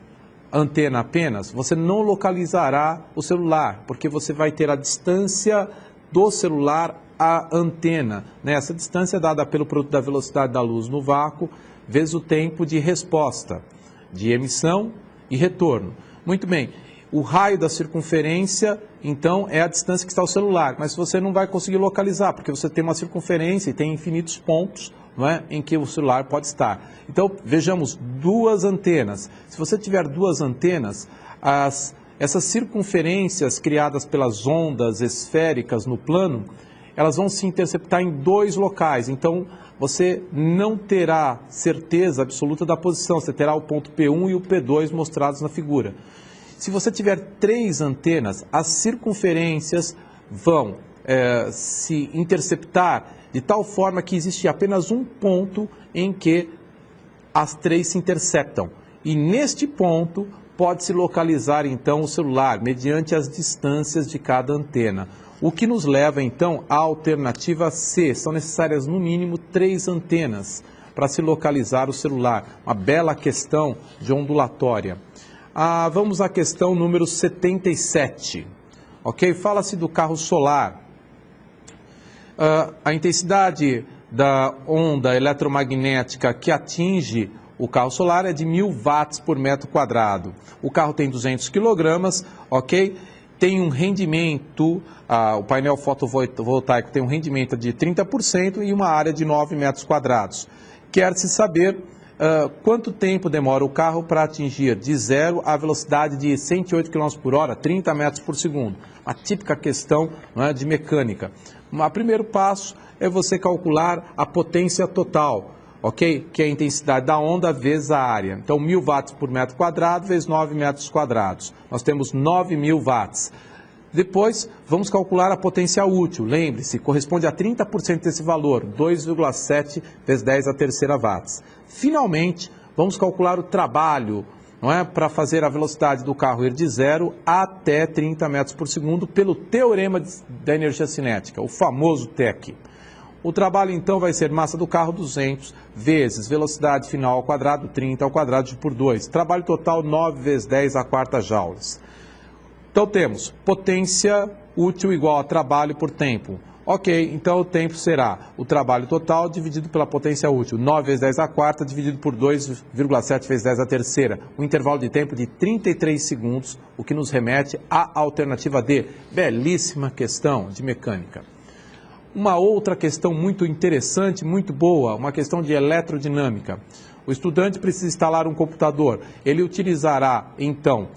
antena apenas, você não localizará o celular, porque você vai ter a distância do celular a antena, né? Essa distância é dada pelo produto da velocidade da luz no vácuo, vezes o tempo de resposta, de emissão e retorno. Muito bem, o raio da circunferência, então, é a distância que está o celular, mas você não vai conseguir localizar, porque você tem uma circunferência e tem infinitos pontos, não é, em que o celular pode estar. Então, vejamos, duas antenas. Se você tiver duas antenas, essas circunferências criadas pelas ondas esféricas no plano, elas vão se interceptar em dois locais. Então, você não terá certeza absoluta da posição. Você terá o ponto P1 e o P2 mostrados na figura. Se você tiver três antenas, as circunferências vão se interceptar de tal forma que existe apenas um ponto em que as três se interceptam. E neste ponto pode-se localizar então o celular, mediante as distâncias de cada antena. O que nos leva então à alternativa C. São necessárias no mínimo 3 antenas para se localizar o celular. Uma bela questão de ondulatória. Vamos à questão número 77. Ok? Fala-se do carro solar. A intensidade da onda eletromagnética que atinge o carro solar é de 1000 watts por metro quadrado. O carro tem 200 quilogramas, ok? Tem um rendimento, o painel fotovoltaico tem um rendimento de 30% e uma área de 9 metros quadrados. Quer-se saber quanto tempo demora o carro para atingir de zero a velocidade de 108 km por hora, 30 metros por segundo. Uma típica questão, não é, de mecânica. O primeiro passo é você calcular a potência total, ok? Que é a intensidade da onda vezes a área. Então, 1000 watts por metro quadrado vezes 9 metros quadrados. Nós temos 9.000 watts. Depois, vamos calcular a potência útil. Lembre-se, corresponde a 30% desse valor, 2,7 vezes 10 a terceira watts. Finalmente, vamos calcular o trabalho, não é, para fazer a velocidade do carro ir de 0 até 30 metros por segundo pelo teorema da energia cinética, o famoso TEC. O trabalho, então, vai ser massa do carro 200 vezes velocidade final ao quadrado, 30 ao quadrado por 2. Trabalho total 9 vezes 10 a quarta joules. Então, temos potência útil igual a trabalho por tempo. Ok, então o tempo será o trabalho total dividido pela potência útil, 9 vezes 10 a quarta dividido por 2,7 vezes 10 a terceira. Um intervalo de tempo de 33 segundos, o que nos remete à alternativa D. Belíssima questão de mecânica. Uma outra questão muito interessante, muito boa, uma questão de eletrodinâmica. O estudante precisa instalar um computador. Ele utilizará, então,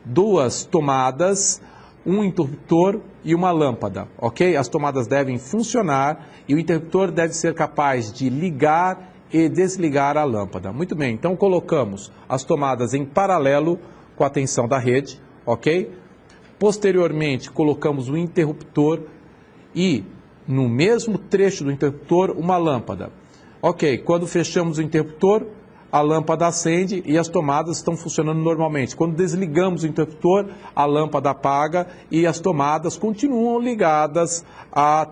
duas tomadas, um interruptor e uma lâmpada, ok? As tomadas devem funcionar e o interruptor deve ser capaz de ligar e desligar a lâmpada. Muito bem, então colocamos as tomadas em paralelo com a tensão da rede, ok? Posteriormente, colocamos o interruptor e, no mesmo trecho do interruptor, uma lâmpada. Ok, quando fechamos o interruptor, a lâmpada acende e as tomadas estão funcionando normalmente. Quando desligamos o interruptor, a lâmpada apaga e as tomadas continuam ligadas à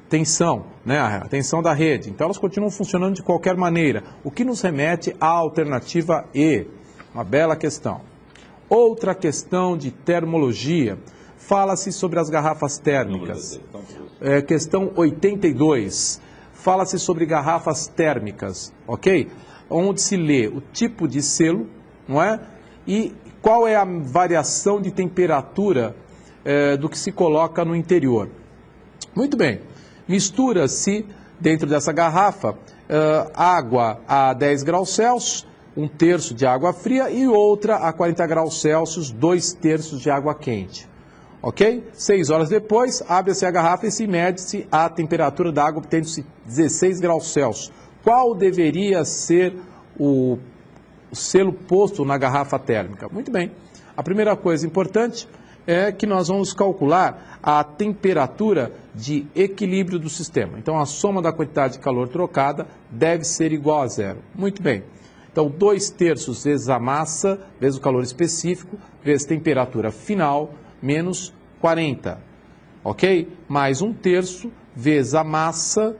tensão, né, a tensão da rede. Então, elas continuam funcionando de qualquer maneira, o que nos remete à alternativa E. Uma bela questão. Outra questão de termologia. Fala-se sobre as garrafas térmicas. Questão 82. Fala-se sobre garrafas térmicas, ok? Onde se lê o tipo de selo, não é? E qual é a variação de temperatura do que se coloca no interior. Muito bem, mistura-se dentro dessa garrafa água a 10 graus Celsius, 1/3 de água fria e outra a 40 graus Celsius, 2/3 de água quente. Ok? 6 horas depois, abre-se a garrafa e se mede-se a temperatura da água, obtendo-se 16 graus Celsius. Qual deveria ser o selo posto na garrafa térmica? Muito bem. A primeira coisa importante é que nós vamos calcular a temperatura de equilíbrio do sistema. Então, a soma da quantidade de calor trocada deve ser igual a 0. Muito bem. Então, 2/3 vezes a massa, vezes o calor específico, vezes temperatura final, menos 40. Ok? Mais 1/3 vezes a massa,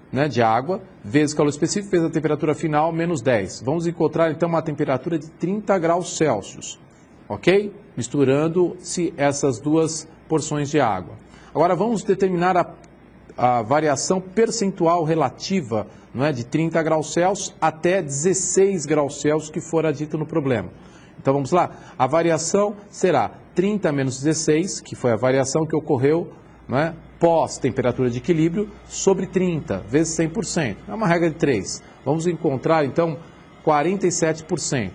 né, de água, vezes o calor específico, vezes a temperatura final, menos 10. Vamos encontrar, então, uma temperatura de 30 graus Celsius, ok? Misturando-se essas duas porções de água. Agora, vamos determinar a a variação percentual relativa, não é, de 30 graus Celsius até 16 graus Celsius, que fora dito no problema. Então vamos lá, a variação será 30 menos 16, que foi a variação que ocorreu, não é, pós temperatura de equilíbrio, sobre 30, vezes 100%. É uma regra de 3. Vamos encontrar, então, 47%.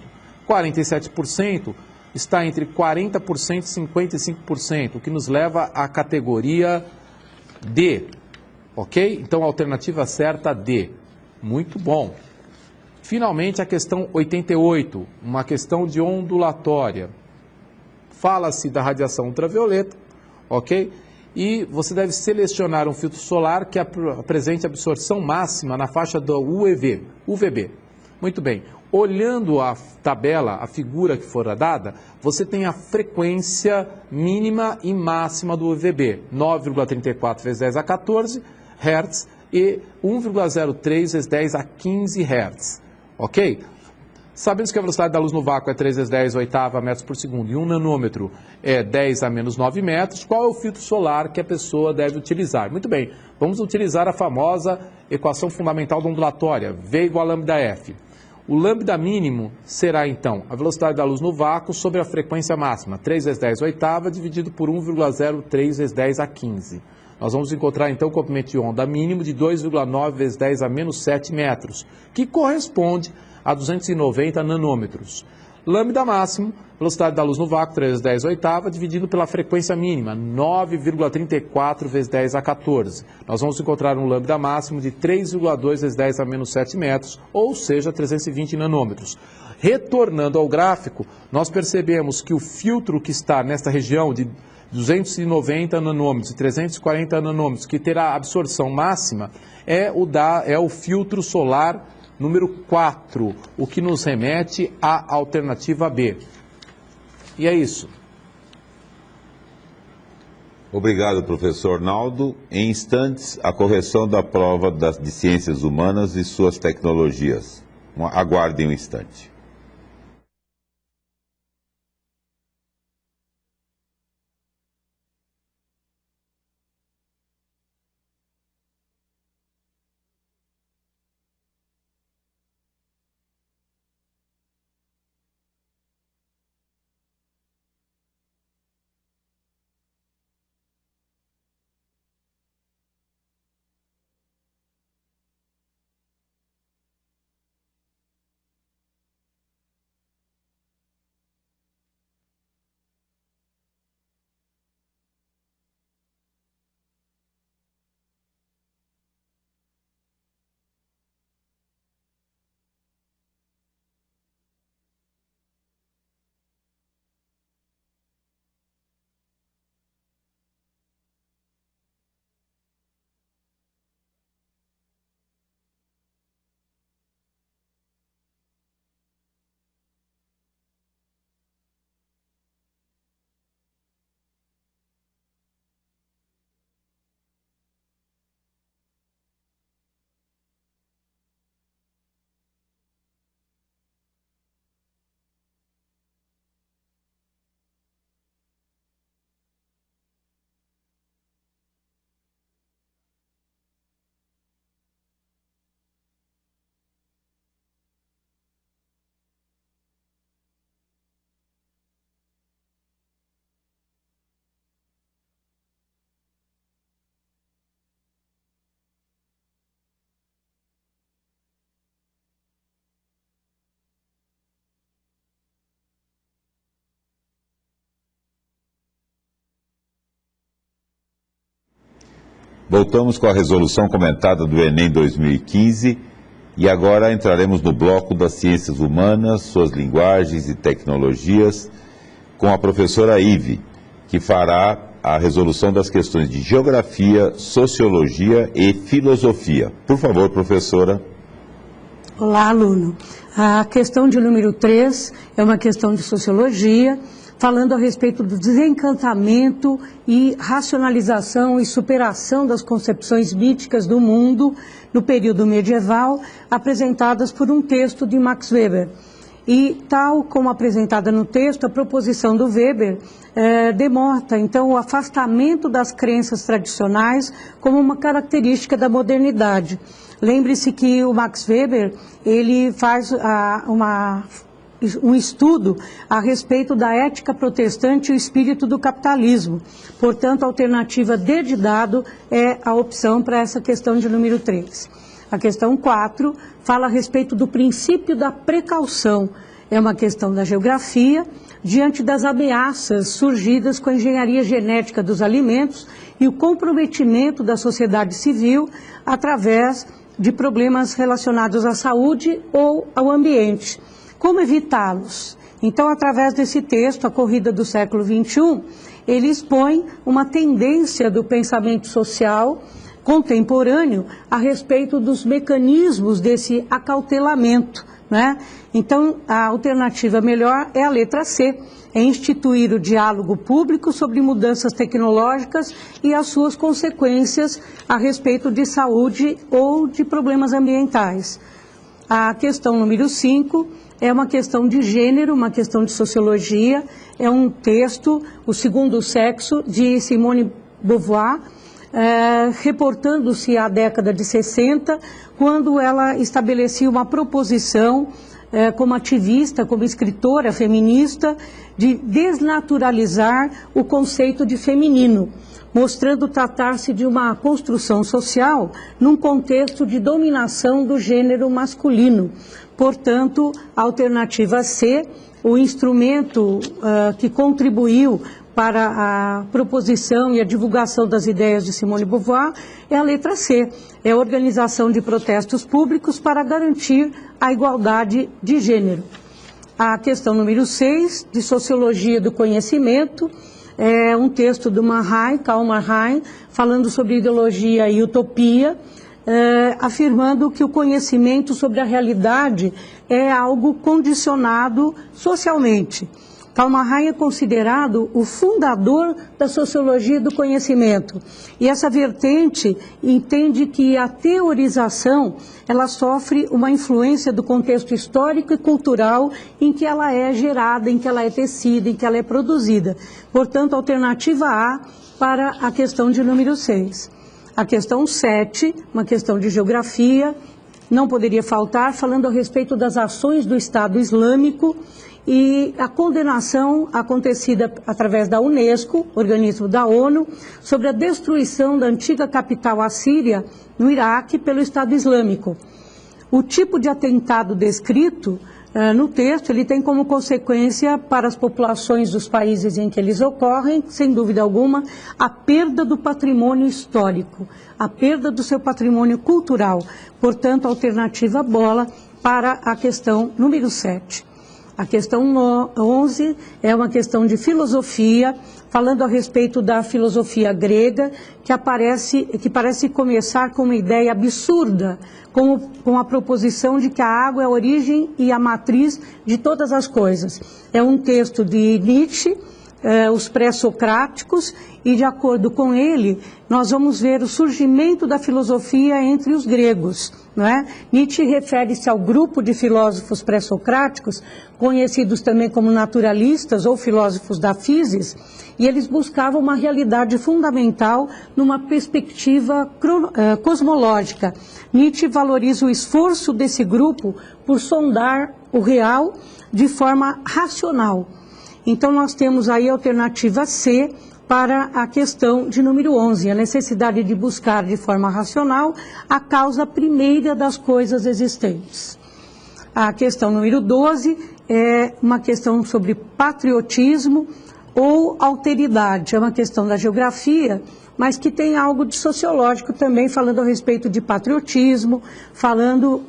47% está entre 40% e 55%, o que nos leva à categoria D. Ok? Então, a alternativa certa, D. Muito bom. Finalmente, a questão 88, uma questão de ondulatória. Fala-se da radiação ultravioleta, ok? E você deve selecionar um filtro solar que apresente absorção máxima na faixa do UVB. Muito bem. Olhando a tabela, a figura que fora dada, você tem a frequência mínima e máxima do UVB, 9,34 vezes 10 a 14 Hz e 1,03 vezes 10 a 15 Hz. Ok? Sabemos que a velocidade da luz no vácuo é 3 vezes 10 oitava metros por segundo e 1 nanômetro é 10 a menos 9 metros. Qual é o filtro solar que a pessoa deve utilizar? Muito bem, vamos utilizar a famosa equação fundamental da ondulatória, V igual a lambda F. O lambda mínimo será, então, a velocidade da luz no vácuo sobre a frequência máxima, 3 vezes 10 oitava, dividido por 1,03 vezes 10 a 15. Nós vamos encontrar, então, o comprimento de onda mínimo de 2,9 vezes 10 a menos 7 metros, que corresponde a 290 nanômetros. Lambda máximo, velocidade da luz no vácuo, 3 vezes 10 oitava, dividido pela frequência mínima, 9,34 vezes 10 a 14. Nós vamos encontrar um lambda máximo de 3,2 vezes 10 a menos 7 metros, ou seja, 320 nanômetros. Retornando ao gráfico, nós percebemos que o filtro que está nesta região de 290 nanômetros e 340 nanômetros, que terá absorção máxima, é o filtro solar número 4, o que nos remete à alternativa B. E é isso. Obrigado, professor Naldo. Em instantes, a correção da prova de Ciências Humanas e suas tecnologias. Aguardem um instante. Voltamos com a resolução comentada do Enem 2015 e agora entraremos no bloco das ciências humanas, suas linguagens e tecnologias, com a professora Ive, que fará a resolução das questões de geografia, sociologia e filosofia. Por favor, professora. Olá, aluno. A questão de número 3 é uma questão de sociologia, falando a respeito do desencantamento e racionalização e superação das concepções míticas do mundo no período medieval, apresentadas por um texto de Max Weber. E, tal como apresentada no texto, a proposição do Weber demonstra, então, o afastamento das crenças tradicionais como uma característica da modernidade. Lembre-se que o Max Weber, ele faz um estudo a respeito da ética protestante e o espírito do capitalismo. Portanto, a alternativa D de dado é a opção para essa questão de número 3. A questão 4 fala a respeito do princípio da precaução. É uma questão da geografia, diante das ameaças surgidas com a engenharia genética dos alimentos e o comprometimento da sociedade civil através de problemas relacionados à saúde ou ao ambiente. Como evitá-los? Então, através desse texto, A Corrida do Século XXI, ele expõe uma tendência do pensamento social contemporâneo a respeito dos mecanismos desse acautelamento, né? Então, a alternativa melhor é a letra C, é instituir o diálogo público sobre mudanças tecnológicas e as suas consequências a respeito de saúde ou de problemas ambientais. A questão número 5 é uma questão de gênero, uma questão de sociologia, é um texto, O Segundo Sexo, de Simone Beauvoir, reportando-se à década de 60, quando ela estabelecia uma proposição como ativista, como escritora feminista, de desnaturalizar o conceito de feminino, mostrando tratar-se de uma construção social num contexto de dominação do gênero masculino. Portanto, a alternativa C, o instrumento que contribuiu para a proposição e a divulgação das ideias de Simone Beauvoir, é a letra C, é a organização de protestos públicos para garantir a igualdade de gênero. A questão número 6, de Sociologia do Conhecimento, é um texto do Karl Mannheim, falando sobre ideologia e utopia, afirmando que o conhecimento sobre a realidade é algo condicionado socialmente. Karl Mannheim é considerado o fundador da sociologia do conhecimento. E essa vertente entende que a teorização, ela sofre uma influência do contexto histórico e cultural em que ela é gerada, em que ela é tecida, em que ela é produzida. Portanto, a alternativa A para a questão de número 6. A questão 7, uma questão de geografia, não poderia faltar, falando a respeito das ações do Estado Islâmico e a condenação acontecida através da Unesco, organismo da ONU, sobre a destruição da antiga capital assíria no Iraque pelo Estado Islâmico. O tipo de atentado descrito no texto, ele tem como consequência para as populações dos países em que eles ocorrem, sem dúvida alguma, a perda do patrimônio histórico, a perda do seu patrimônio cultural. Portanto, a alternativa bola para a questão número 7. A questão 11 é uma questão de filosofia, falando a respeito da filosofia grega, que parece começar com uma ideia absurda, com a proposição de que a água é a origem e a matriz de todas as coisas. É um texto de Nietzsche, os pré-socráticos, e de acordo com ele, nós vamos ver o surgimento da filosofia entre os gregos, não é? Nietzsche refere-se ao grupo de filósofos pré-socráticos, conhecidos também como naturalistas ou filósofos da physis, e eles buscavam uma realidade fundamental numa perspectiva cosmológica. Nietzsche valoriza o esforço desse grupo por sondar o real de forma racional. Então, nós temos aí a alternativa C para a questão de número 11, a necessidade de buscar de forma racional a causa primeira das coisas existentes. A questão número 12 é uma questão sobre patriotismo ou alteridade, é uma questão da geografia, mas que tem algo de sociológico também, falando a respeito de patriotismo, falando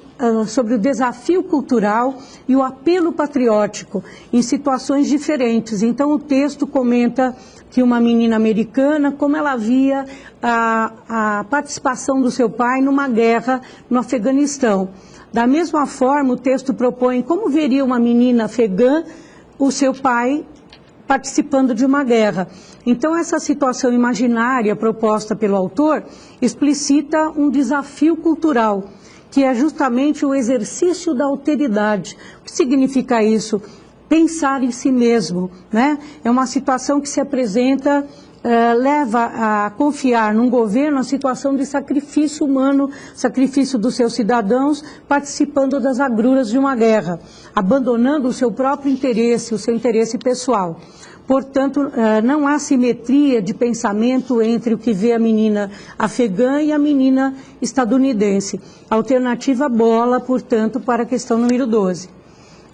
sobre o desafio cultural e o apelo patriótico em situações diferentes. Então, o texto comenta que uma menina americana, como ela via a participação do seu pai numa guerra no Afeganistão. Da mesma forma, o texto propõe como veria uma menina afegã o seu pai participando de uma guerra. Então, essa situação imaginária proposta pelo autor explicita um desafio cultural que é justamente o exercício da alteridade. O que significa isso? Pensar em si mesmo, né? É uma situação que se apresenta, leva a confiar num governo a situação de sacrifício humano, sacrifício dos seus cidadãos, participando das agruras de uma guerra, abandonando o seu próprio interesse, o seu interesse pessoal. Portanto, não há simetria de pensamento entre o que vê a menina afegã e a menina estadunidense. Alternativa bola, portanto, para a questão número 12.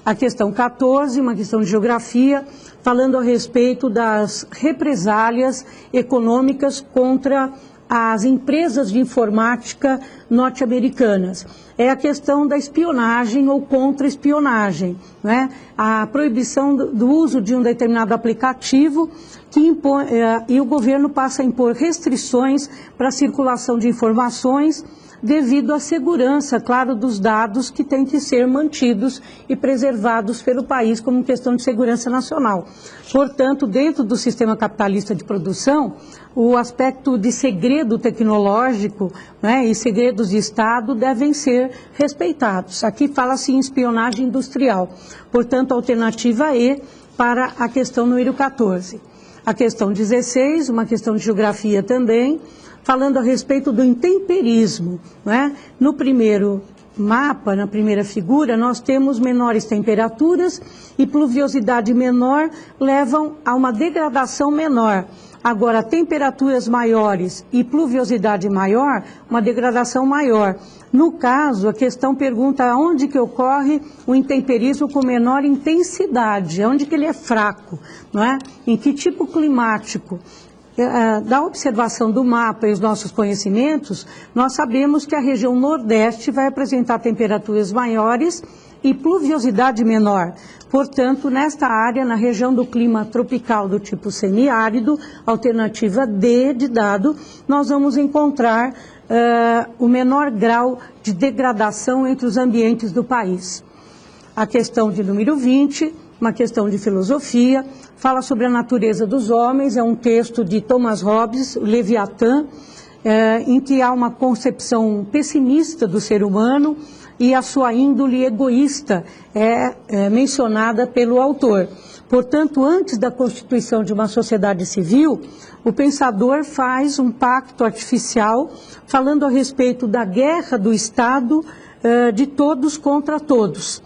A questão 14, uma questão de geografia, falando a respeito das represálias econômicas contra as empresas de informática norte-americanas. É a questão da espionagem ou contra-espionagem, né? A proibição do uso de um determinado aplicativo que impõe, e o governo passa a impor restrições para a circulação de informações devido à segurança, claro, dos dados que têm que ser mantidos e preservados pelo país como questão de segurança nacional. Portanto, dentro do sistema capitalista de produção, o aspecto de segredo tecnológico, né, e segredos de Estado devem ser respeitados. Aqui fala-se em espionagem industrial. Portanto, a alternativa E para a questão número 14. A questão 16, uma questão de geografia também, falando a respeito do intemperismo, né? No primeiro mapa, na primeira figura, nós temos menores temperaturas e pluviosidade menor levam a uma degradação menor. Agora, temperaturas maiores e pluviosidade maior, uma degradação maior. No caso, a questão pergunta onde que ocorre o intemperismo com menor intensidade, onde que ele é fraco, não é? Em que tipo climático? Da observação do mapa e os nossos conhecimentos, nós sabemos que a região nordeste vai apresentar temperaturas maiores e pluviosidade menor. Portanto, nesta área, na região do clima tropical do tipo semiárido, alternativa D de dado, nós vamos encontrar o menor grau de degradação entre os ambientes do país. A questão de número 20, uma questão de filosofia, fala sobre a natureza dos homens, é um texto de Thomas Hobbes, o Leviatã, em que há uma concepção pessimista do ser humano e a sua índole egoísta é mencionada pelo autor. Portanto, antes da constituição de uma sociedade civil, o pensador faz um pacto artificial falando a respeito da guerra do Estado de todos contra todos.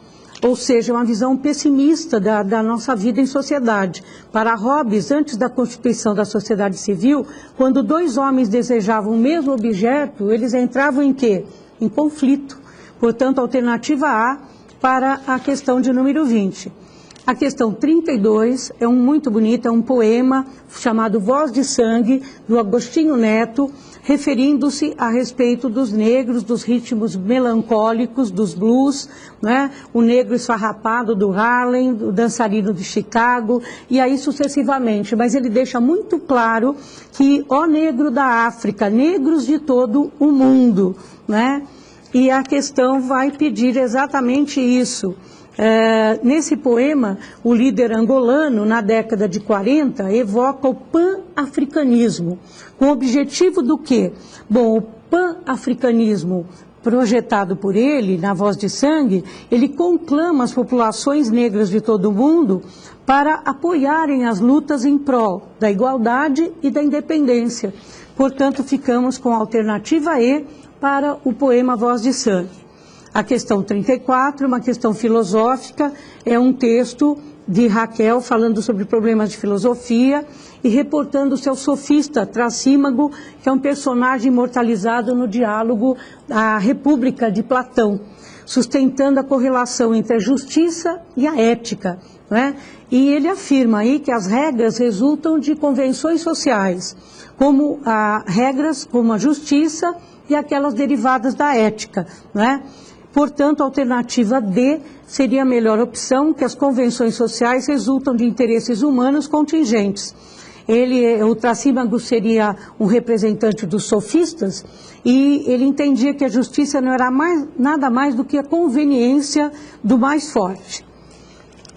Ou seja, uma visão pessimista da nossa vida em sociedade. Para Hobbes, antes da constituição da sociedade civil, quando dois homens desejavam o mesmo objeto, eles entravam em quê? Em conflito. Portanto, alternativa A para a questão de número 20. A questão 32 é muito bonita, é um poema chamado Voz de Sangue, do Agostinho Neto, referindo-se a respeito dos negros, dos ritmos melancólicos, dos blues, né? O negro esfarrapado do Harlem, o dançarino de Chicago, e aí sucessivamente. Mas ele deixa muito claro que, ó negro da África, negros de todo o mundo, né? E a questão vai pedir exatamente isso. Nesse poema, o líder angolano, na década de 40, evoca o pan-africanismo, com o objetivo do quê? Bom, o pan-africanismo projetado por ele, na Voz de Sangue, ele conclama as populações negras de todo o mundo para apoiarem as lutas em prol da igualdade e da independência. Portanto, ficamos com a alternativa E para o poema Voz de Sangue. A questão 34, uma questão filosófica, é um texto de Raquel falando sobre problemas de filosofia e reportando o seu sofista, Trasímago, que é um personagem imortalizado no diálogo A República de Platão, sustentando a correlação entre a justiça e a ética, né? E ele afirma aí que as regras resultam de convenções sociais, como regras como a justiça e aquelas derivadas da ética, né? Portanto, a alternativa D seria a melhor opção, que as convenções sociais resultam de interesses humanos contingentes. O Trasímago seria um representante dos sofistas e ele entendia que a justiça não era nada mais do que a conveniência do mais forte.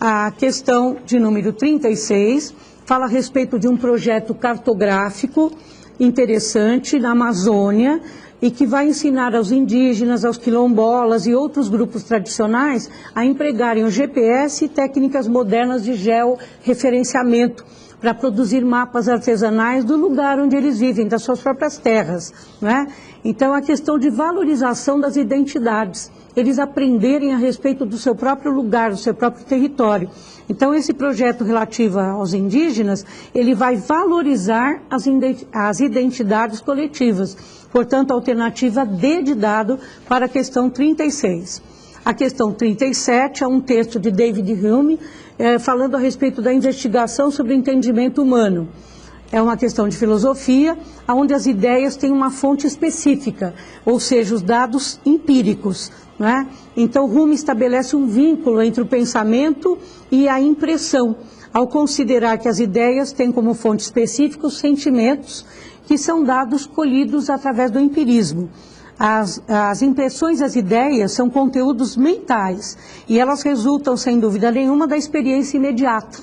A questão de número 36 fala a respeito de um projeto cartográfico interessante na Amazônia e que vai ensinar aos indígenas, aos quilombolas e outros grupos tradicionais a empregarem o GPS e técnicas modernas de georreferenciamento para produzir mapas artesanais do lugar onde eles vivem, das suas próprias terras, né? Então, a questão de valorização das identidades, eles aprenderem a respeito do seu próprio lugar, do seu próprio território. Então, esse projeto relativo aos indígenas, ele vai valorizar as identidades coletivas. Portanto, a alternativa D de dado para a questão 36. A questão 37 é um texto de David Hume, falando a respeito da investigação sobre o entendimento humano. É uma questão de filosofia, onde as ideias têm uma fonte específica, ou seja, os dados empíricos, né? Então, Hume estabelece um vínculo entre o pensamento e a impressão, ao considerar que as ideias têm como fonte específica os sentimentos, que são dados colhidos através do empirismo. As impressões e as ideias são conteúdos mentais e elas resultam, sem dúvida nenhuma, da experiência imediata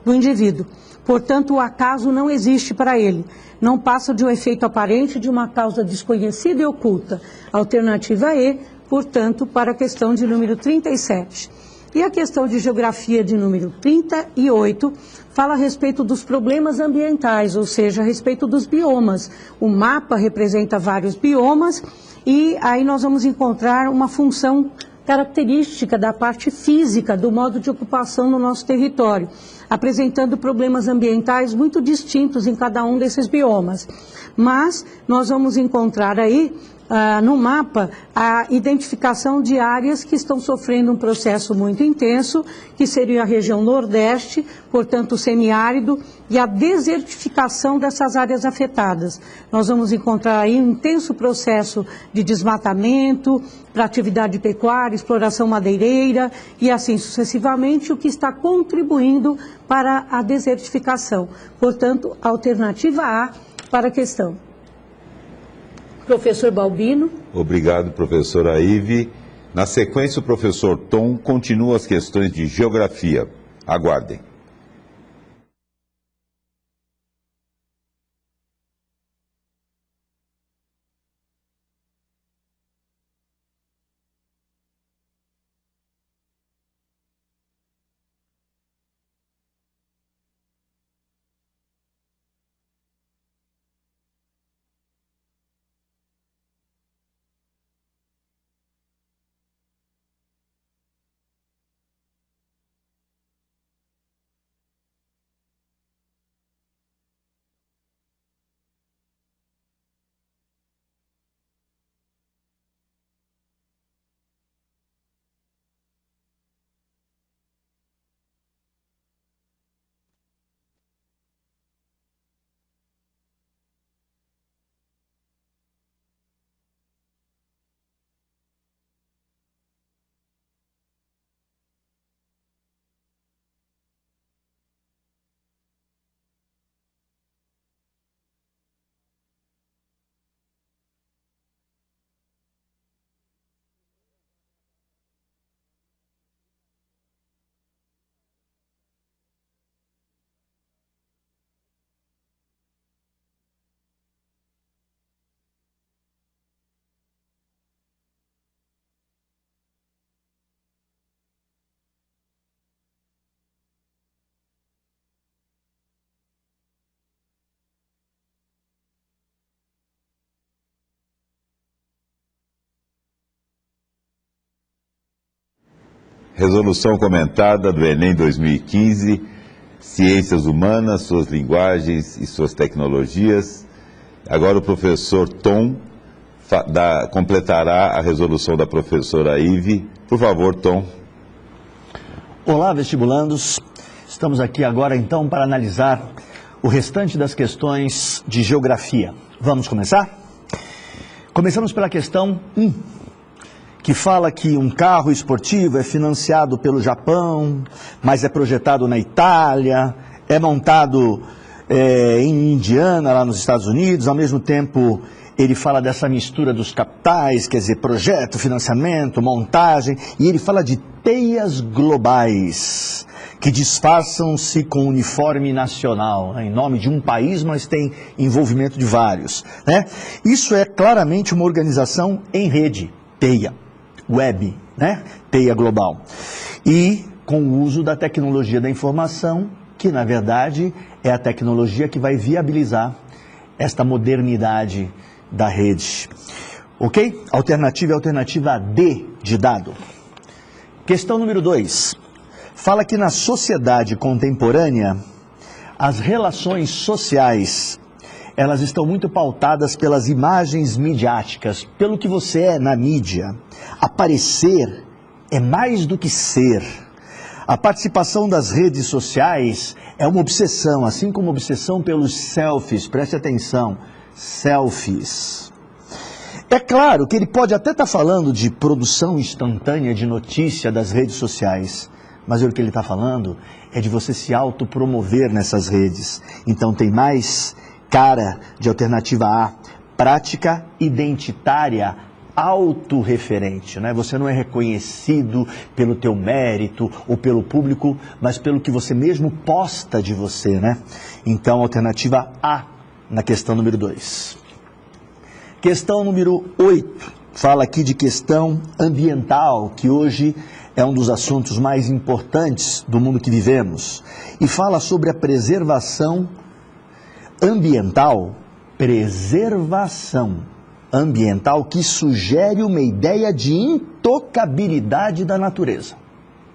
do indivíduo. Portanto, o acaso não existe para ele. Não passa de um efeito aparente de uma causa desconhecida e oculta. Alternativa E, portanto, para a questão de número 37. E a questão de geografia de número 38 fala a respeito dos problemas ambientais, ou seja, a respeito dos biomas. O mapa representa vários biomas e aí nós vamos encontrar uma função característica da parte física, do modo de ocupação no nosso território, apresentando problemas ambientais muito distintos em cada um desses biomas. Mas nós vamos encontrar aí, no mapa, a identificação de áreas que estão sofrendo um processo muito intenso, que seria a região nordeste, portanto o semiárido, e a desertificação dessas áreas afetadas. Nós vamos encontrar aí um intenso processo de desmatamento, para atividade pecuária, exploração madeireira e assim sucessivamente, o que está contribuindo para a desertificação. Portanto, alternativa A para a questão. Professor Balbino. Obrigado, professora Ive. Na sequência, o professor Tom continua as questões de geografia. Aguardem. Resolução comentada do Enem 2015, Ciências Humanas, suas linguagens e suas tecnologias. Agora o professor Tom completará a resolução da professora Ive. Por favor, Tom. Olá, vestibulandos. Estamos aqui agora, então, para analisar o restante das questões de geografia. Vamos começar? Começamos pela questão 1. Que fala que um carro esportivo é financiado pelo Japão, mas é projetado na Itália, é montado em Indiana, lá nos Estados Unidos. Ao mesmo tempo, ele fala dessa mistura dos capitais, quer dizer, projeto, financiamento, montagem, e ele fala de teias globais. que disfarçam-se com uniforme nacional, né? Em nome de um país, mas tem envolvimento de vários, né? Isso é claramente uma organização em rede, teia, web, né? Teia global. E com o uso da tecnologia da informação, que na verdade é a tecnologia que vai viabilizar esta modernidade da rede. Ok? Alternativa é a alternativa D de dado. Questão número 2. Fala que na sociedade contemporânea, as relações sociais, elas estão muito pautadas pelas imagens midiáticas, pelo que você é na mídia. Aparecer é mais do que ser. A participação das redes sociais é uma obsessão, assim como obsessão pelos selfies. Preste atenção, selfies. É claro que ele pode até estar falando de produção instantânea de notícia das redes sociais, mas o que ele está falando é de você se autopromover nessas redes. Então tem mais cara de alternativa A, prática identitária autorreferente, né? Você não é reconhecido pelo teu mérito ou pelo público, mas pelo que você mesmo posta de você, né? Então, alternativa A na questão número 2. Questão número 8, fala aqui de questão ambiental, que hoje é um dos assuntos mais importantes do mundo que vivemos, e fala sobre a preservação ambiental, que sugere uma ideia de intocabilidade da natureza.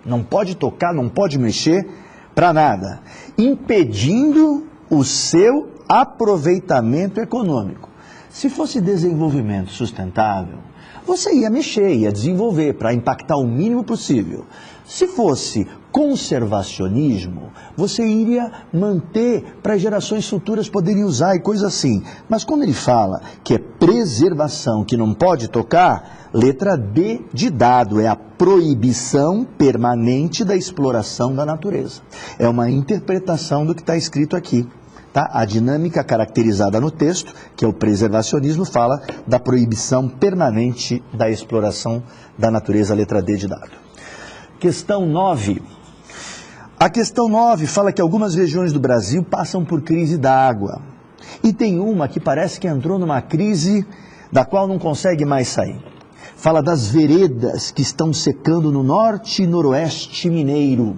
Não pode tocar, não pode mexer para nada, impedindo o seu aproveitamento econômico. Se fosse desenvolvimento sustentável, você ia mexer, ia desenvolver para impactar o mínimo possível. Se fosse conservacionismo, você iria manter para gerações futuras poderem usar e coisa assim. Mas quando ele fala que é preservação, que não pode tocar, letra D de dado, é a proibição permanente da exploração da natureza. É uma interpretação do que está escrito aqui. Tá? A dinâmica caracterizada no texto, que é o preservacionismo, fala da proibição permanente da exploração da natureza, letra D de dado. Questão 9. A questão 9 fala que algumas regiões do Brasil passam por crise d'água. E tem uma que parece que entrou numa crise da qual não consegue mais sair. Fala das veredas que estão secando no norte e noroeste mineiro.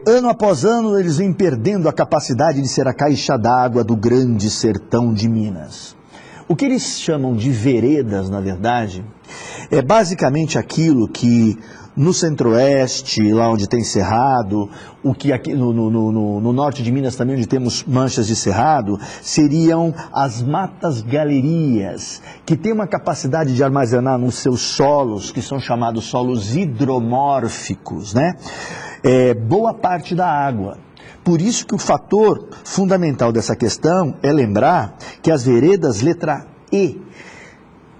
Ano após ano, eles vêm perdendo a capacidade de ser a caixa d'água do grande sertão de Minas. O que eles chamam de veredas, na verdade, é basicamente aquilo que no centro-oeste, lá onde tem cerrado, o que aqui no norte de Minas também, onde temos manchas de cerrado, seriam as matas-galerias, que têm uma capacidade de armazenar nos seus solos, que são chamados solos hidromórficos, né? Boa parte da água. Por isso que o fator fundamental dessa questão é lembrar que as veredas, letra E,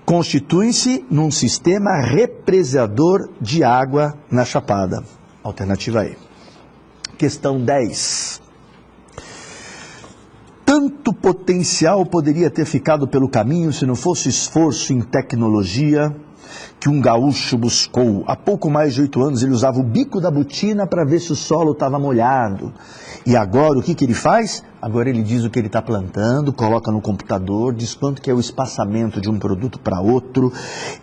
constituem-se num sistema represador de água na Chapada. Alternativa E. Questão 10. Tanto potencial poderia ter ficado pelo caminho se não fosse esforço em tecnologia que um gaúcho buscou. Há pouco mais de 8 anos ele usava o bico da botina para ver se o solo estava molhado. E agora o que ele faz? Agora ele diz o que ele está plantando, coloca no computador, diz quanto que é o espaçamento de um produto para outro.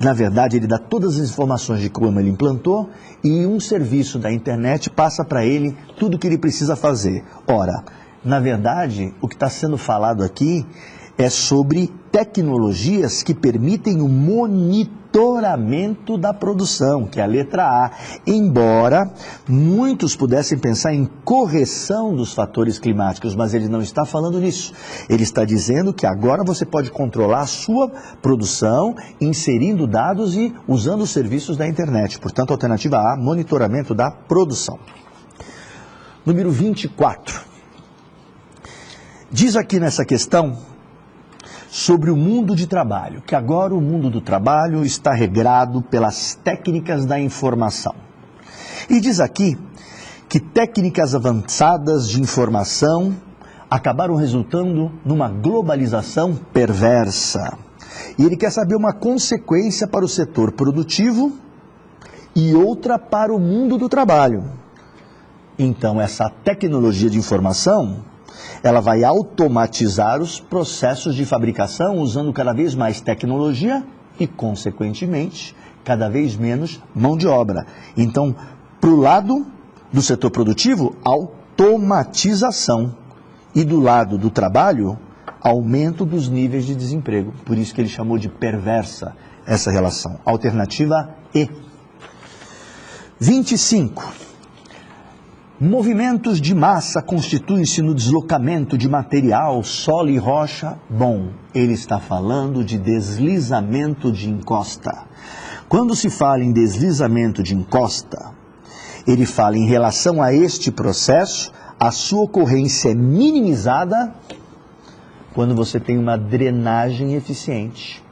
Na verdade ele dá todas as informações de como ele implantou e um serviço da internet passa para ele tudo o que ele precisa fazer. Ora, na verdade o que está sendo falado aqui é sobre tecnologias que permitem o monitoramento da produção, que é a letra A. Embora muitos pudessem pensar em correção dos fatores climáticos, mas ele não está falando nisso. Ele está dizendo que agora você pode controlar a sua produção, inserindo dados e usando os serviços da internet. Portanto, alternativa A, monitoramento da produção. Número 24. Diz aqui nessa questão sobre o mundo de trabalho, que agora o mundo do trabalho está regrado pelas técnicas da informação. E diz aqui que técnicas avançadas de informação acabaram resultando numa globalização perversa. E ele quer saber uma consequência para o setor produtivo e outra para o mundo do trabalho. Então, essa tecnologia de informação, ela vai automatizar os processos de fabricação usando cada vez mais tecnologia e, consequentemente, cada vez menos mão de obra. Então, para o lado do setor produtivo, automatização. E do lado do trabalho, aumento dos níveis de desemprego. Por isso que ele chamou de perversa essa relação. Alternativa E. 25. Movimentos de massa constituem-se no deslocamento de material, solo e rocha. Bom, ele está falando de deslizamento de encosta. Quando se fala em deslizamento de encosta, ele fala em relação a este processo, a sua ocorrência é minimizada quando você tem uma drenagem eficiente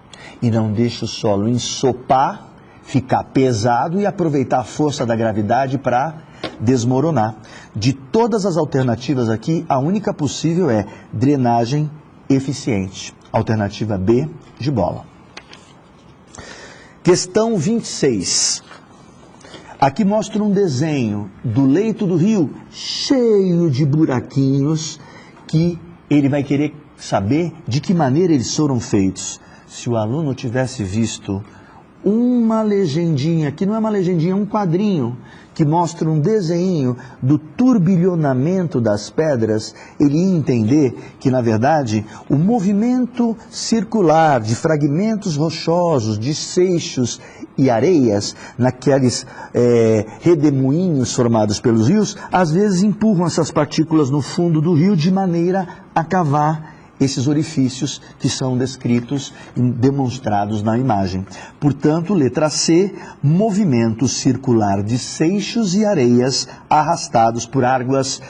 e não deixa o solo ensopar, ficar pesado e aproveitar a força da gravidade para desmoronar. De todas as alternativas aqui, a única possível é drenagem eficiente. Alternativa B de bola. Questão 26. Aqui mostra um desenho do leito do rio cheio de buraquinhos que ele vai querer saber de que maneira eles foram feitos. Se o aluno tivesse visto uma legendinha, que não é uma legendinha, é um quadrinho, que mostra um desenho do turbilhonamento das pedras, ele ia entender que, na verdade, o movimento circular de fragmentos rochosos, de seixos e areias, naqueles redemoinhos formados pelos rios, às vezes empurram essas partículas no fundo do rio de maneira a cavar esses orifícios que são descritos e demonstrados na imagem. Portanto, letra C, movimento circular de seixos e areias arrastados por águas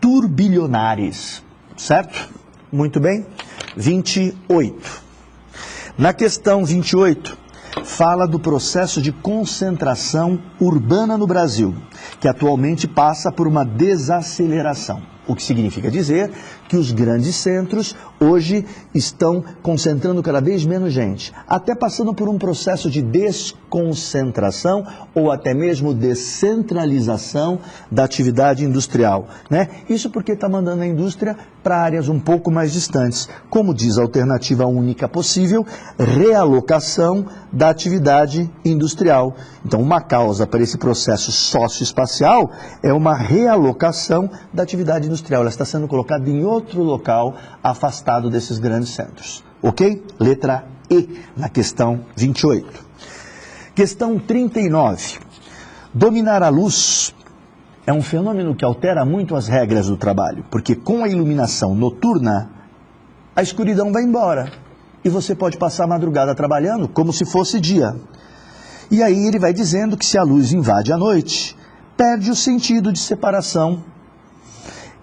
turbilionares. Certo? Muito bem. 28. Na questão 28, fala do processo de concentração urbana no Brasil, que atualmente passa por uma desaceleração. O que significa dizer que os grandes centros hoje estão concentrando cada vez menos gente, até passando por um processo de desconcentração ou até mesmo descentralização da atividade industrial, né? Isso porque está mandando a indústria para áreas um pouco mais distantes. Como diz a alternativa única possível, realocação da atividade industrial. Então, uma causa para esse processo socioespacial é uma realocação da atividade industrial. Ela está sendo colocada em outro local afastado desses grandes centros. Ok? Letra E, na questão 28. Questão 39. Dominar a luz é um fenômeno que altera muito as regras do trabalho, porque com a iluminação noturna, a escuridão vai embora e você pode passar a madrugada trabalhando como se fosse dia. E aí ele vai dizendo que se a luz invade a noite, perde o sentido de separação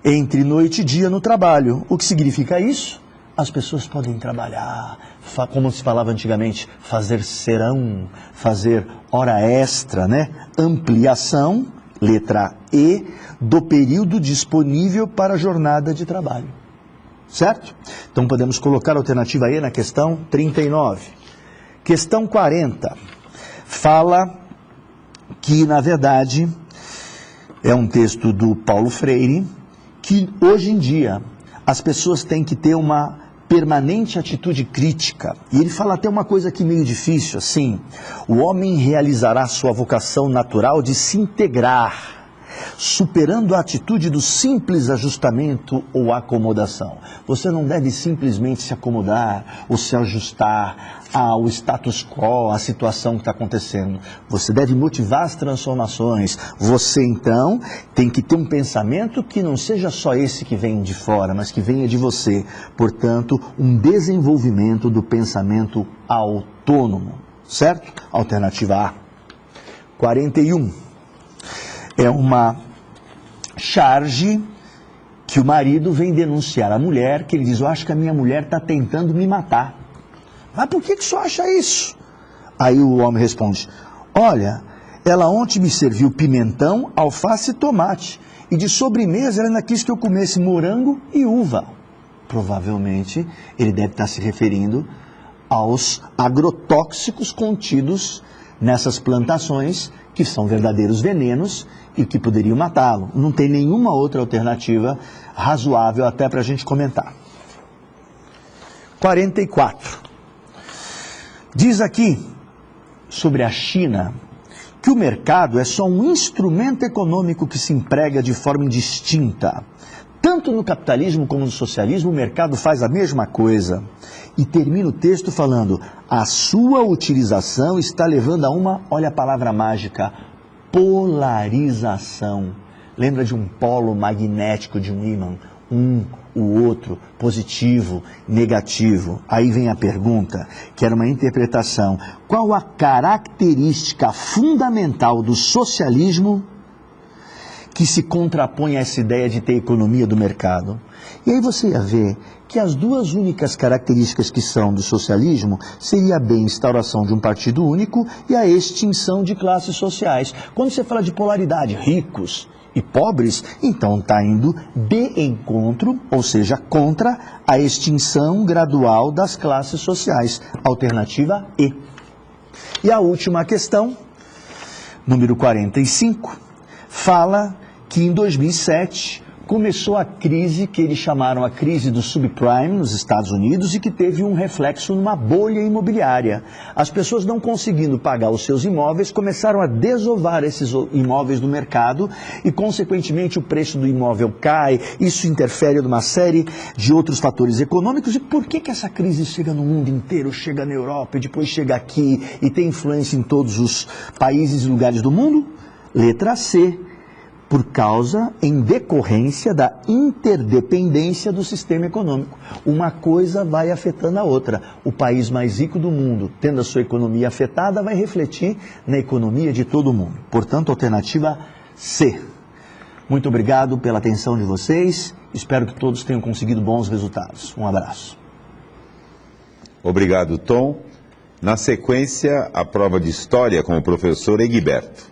entre noite e dia no trabalho. O que significa isso? As pessoas podem trabalhar, como se falava antigamente, fazer serão, fazer hora extra, né? Ampliação, letra E, do período disponível para a jornada de trabalho. Certo? Então podemos colocar a alternativa E na questão 39. Questão 40. Fala que, na verdade, é um texto do Paulo Freire, que hoje em dia as pessoas têm que ter uma permanente atitude crítica. E ele fala até uma coisa aqui meio difícil, assim: o homem realizará sua vocação natural de se integrar, superando a atitude do simples ajustamento ou acomodação. Você não deve simplesmente se acomodar ou se ajustar ao status quo, à situação que está acontecendo. Você deve motivar as transformações. Você, então, tem que ter um pensamento que não seja só esse que vem de fora, mas que venha de você. Portanto, um desenvolvimento do pensamento autônomo. Certo? Alternativa A. 41. É uma charge que o marido vem denunciar a mulher, que ele diz: eu acho que a minha mulher está tentando me matar. Mas por que o senhor acha isso? Aí o homem responde: olha, ela ontem me serviu pimentão, alface e tomate. E de sobremesa ela ainda quis que eu comesse morango e uva. Provavelmente ele deve estar se referindo aos agrotóxicos contidos nessas plantações que são verdadeiros venenos e que poderiam matá-lo. Não tem nenhuma outra alternativa razoável até para a gente comentar. 44. Diz aqui sobre a China que o mercado é só um instrumento econômico que se emprega de forma indistinta. Tanto no capitalismo como no socialismo, o mercado faz a mesma coisa. E termina o texto falando, a sua utilização está levando a uma, olha a palavra mágica, polarização. Lembra de um polo magnético de um ímã? O outro, positivo, negativo. Aí vem a pergunta, que era uma interpretação. Qual a característica fundamental do socialismo que se contrapõe a essa ideia de ter economia do mercado? E aí você ia ver que as duas únicas características que são do socialismo seria a instauração de um partido único e a extinção de classes sociais. Quando você fala de polaridade, ricos e pobres, então está indo de encontro, ou seja, contra a extinção gradual das classes sociais. Alternativa E. E a última questão, número 45, fala que em 2007 começou a crise que eles chamaram a crise do subprime nos Estados Unidos e que teve um reflexo numa bolha imobiliária. As pessoas não conseguindo pagar os seus imóveis começaram a desovar esses imóveis no mercado e, consequentemente, o preço do imóvel cai. Isso interfere numa série de outros fatores econômicos. E por que essa crise chega no mundo inteiro, chega na Europa e depois chega aqui e tem influência em todos os países e lugares do mundo? Letra C. Por causa, em decorrência da interdependência do sistema econômico. Uma coisa vai afetando a outra. O país mais rico do mundo, tendo a sua economia afetada, vai refletir na economia de todo mundo. Portanto, alternativa C. Muito obrigado pela atenção de vocês. Espero que todos tenham conseguido bons resultados. Um abraço. Obrigado, Tom. Na sequência, a prova de História com o professor Egberto.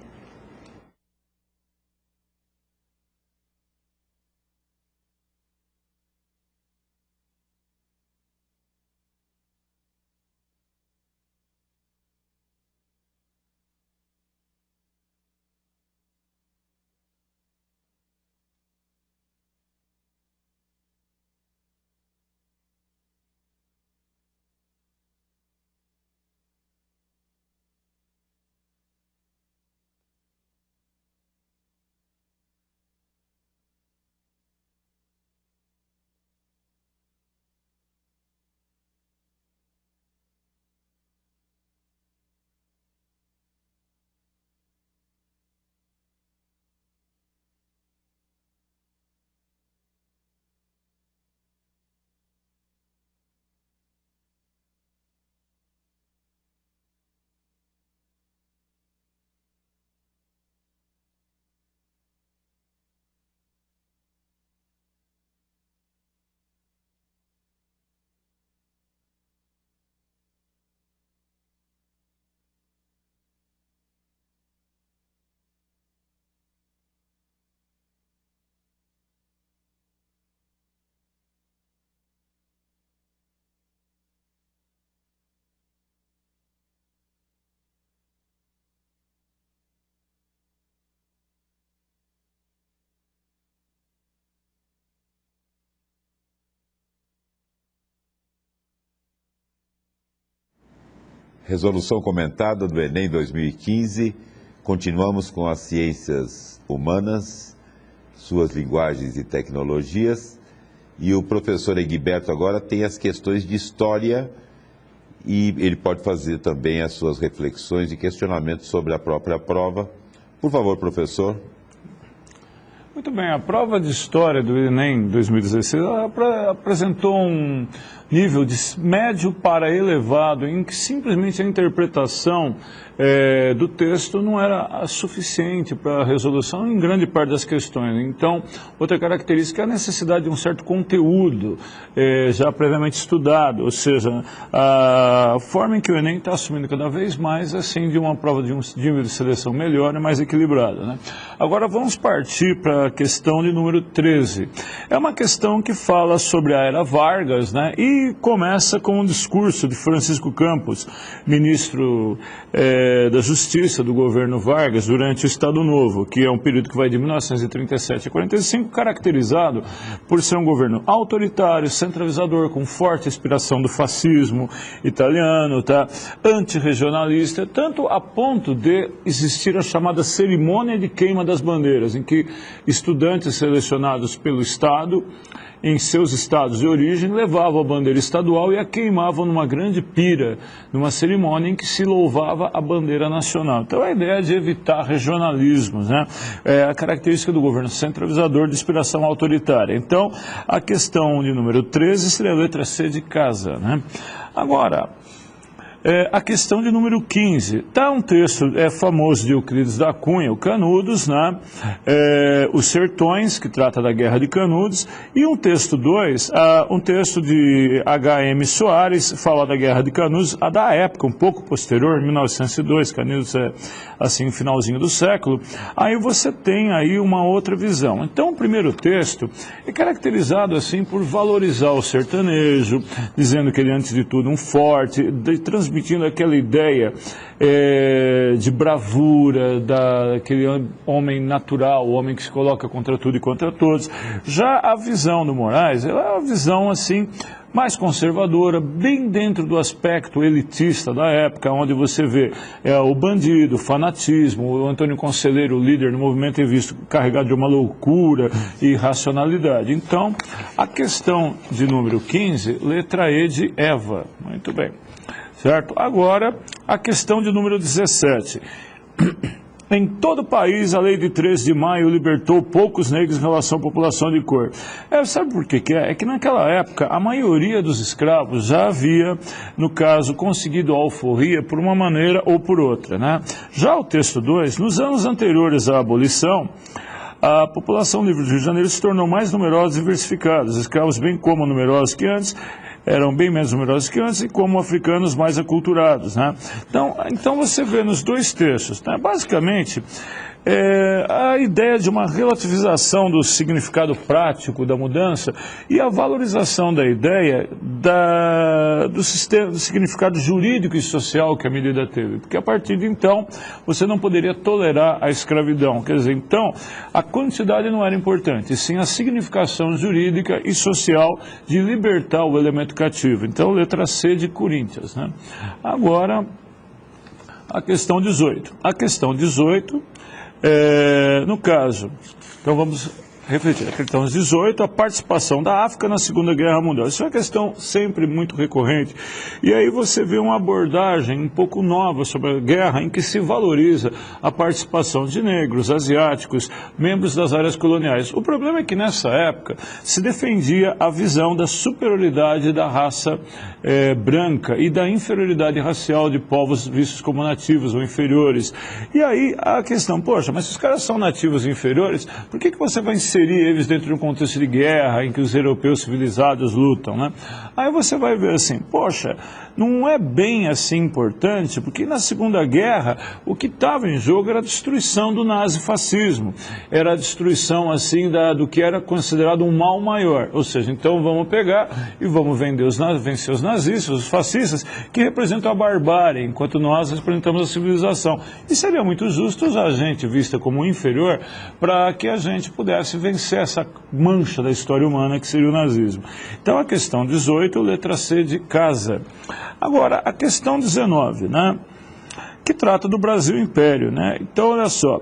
Resolução comentada do Enem 2015. Continuamos com as ciências humanas, suas linguagens e tecnologias. E o professor Egberto agora tem as questões de história e ele pode fazer também as suas reflexões e questionamentos sobre a própria prova. Por favor, professor. Muito bem, a prova de História do Enem 2016 apresentou um nível de médio para elevado, em que simplesmente a interpretação do texto não era suficiente para a resolução em grande parte das questões. Então, outra característica é a necessidade de um certo conteúdo já previamente estudado, ou seja, a forma em que o Enem está assumindo cada vez mais, assim, de uma prova de um nível de seleção melhor e mais equilibrada, né? Agora vamos partir para a questão de número 13. É uma questão que fala sobre a Era Vargas, né? E começa com um discurso de Francisco Campos, ministro da Justiça do governo Vargas durante o Estado Novo, que é um período que vai de 1937 a 45, caracterizado por ser um governo autoritário, centralizador, com forte inspiração do fascismo italiano, tá? Antirregionalista, tanto a ponto de existir a chamada cerimônia de queima das bandeiras, em que estudantes selecionados pelo Estado, em seus estados de origem, levavam a bandeira estadual e a queimavam numa grande pira, numa cerimônia em que se louvava a bandeira nacional. Então a ideia é de evitar regionalismos, né? É a característica do governo centralizador de inspiração autoritária. Então a questão de número 13 seria a letra C de casa, né? Agora, a questão de número 15, está um texto famoso de Euclides da Cunha, o Canudos, né? Os Sertões, que trata da Guerra de Canudos, e um texto 2, um texto de H.M. Soares, fala da Guerra de Canudos, a da época, um pouco posterior, 1902, Canudos é assim, finalzinho do século. Aí você tem aí uma outra visão. Então o primeiro texto é caracterizado assim por valorizar o sertanejo, dizendo que ele é antes de tudo um forte, transmitindo aquela ideia de bravura, daquele homem natural, o homem que se coloca contra tudo e contra todos. Já a visão do Moraes, ela é uma visão assim mais conservadora, bem dentro do aspecto elitista da época, onde você vê o bandido, o fanatismo, o Antônio Conselheiro, o líder do movimento, é visto carregado de uma loucura e irracionalidade. Então, a questão de número 15, letra E de Eva. Muito bem. Certo? Agora, a questão de número 17. Em todo o país, a lei de 13 de maio libertou poucos negros em relação à população de cor. Sabe por que é? É que naquela época, a maioria dos escravos já havia, no caso, conseguido a alforria por uma maneira ou por outra, né? Já o texto 2, nos anos anteriores à abolição, a população livre do Rio de Janeiro se tornou mais numerosa e diversificada. Os escravos, bem como numerosos que antes, eram bem menos numerosos que antes, e como africanos mais aculturados, né? Então você vê nos dois textos, né? Basicamente, a ideia de uma relativização do significado prático da mudança e a valorização da ideia do significado jurídico e social que a medida teve. Porque a partir de então, você não poderia tolerar a escravidão. Quer dizer, então, a quantidade não era importante, e sim a significação jurídica e social de libertar o elemento cativo. Então, letra C de Coríntios, né? Agora, a questão 18. A questão 18... no caso, então vamos refletir, a questão 18, a participação da África na Segunda Guerra Mundial. Isso é uma questão sempre muito recorrente, e aí você vê uma abordagem um pouco nova sobre a guerra, em que se valoriza a participação de negros, asiáticos, membros das áreas coloniais. O problema é que nessa época se defendia a visão da superioridade da raça branca e da inferioridade racial de povos vistos como nativos ou inferiores. E aí a questão, poxa, mas se os caras são nativos e inferiores, por que você vai inserir eles dentro de um contexto de guerra em que os europeus civilizados lutam, né? Aí você vai ver assim, poxa, não é bem assim importante, porque na Segunda Guerra o que estava em jogo era a destruição do nazifascismo, era a destruição assim do que era considerado um mal maior, ou seja, então vamos pegar e vamos vencer os nazistas, os fascistas, que representam a barbárie, enquanto nós representamos a civilização. E seria muito justo usar a gente vista como inferior para que a gente pudesse vencer essa mancha da história humana que seria o nazismo. Então a questão 18, letra C de casa. Agora, a questão 19, né, que trata do Brasil Império, né? Então, olha só,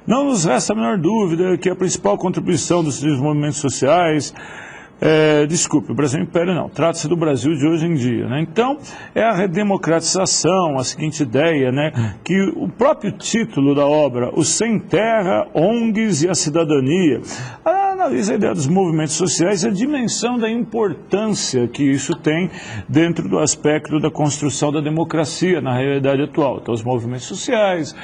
não nos resta a menor dúvida que a principal contribuição dos movimentos sociais, desculpe, o Brasil Império não, trata-se do Brasil de hoje em dia, né? Então, é a redemocratização, a seguinte ideia, né, que o próprio título da obra, o Sem Terra, ONGs e a Cidadania, analisa a ideia dos movimentos sociais e a dimensão da importância que isso tem dentro do aspecto da construção da democracia na realidade atual. Então, os movimentos sociais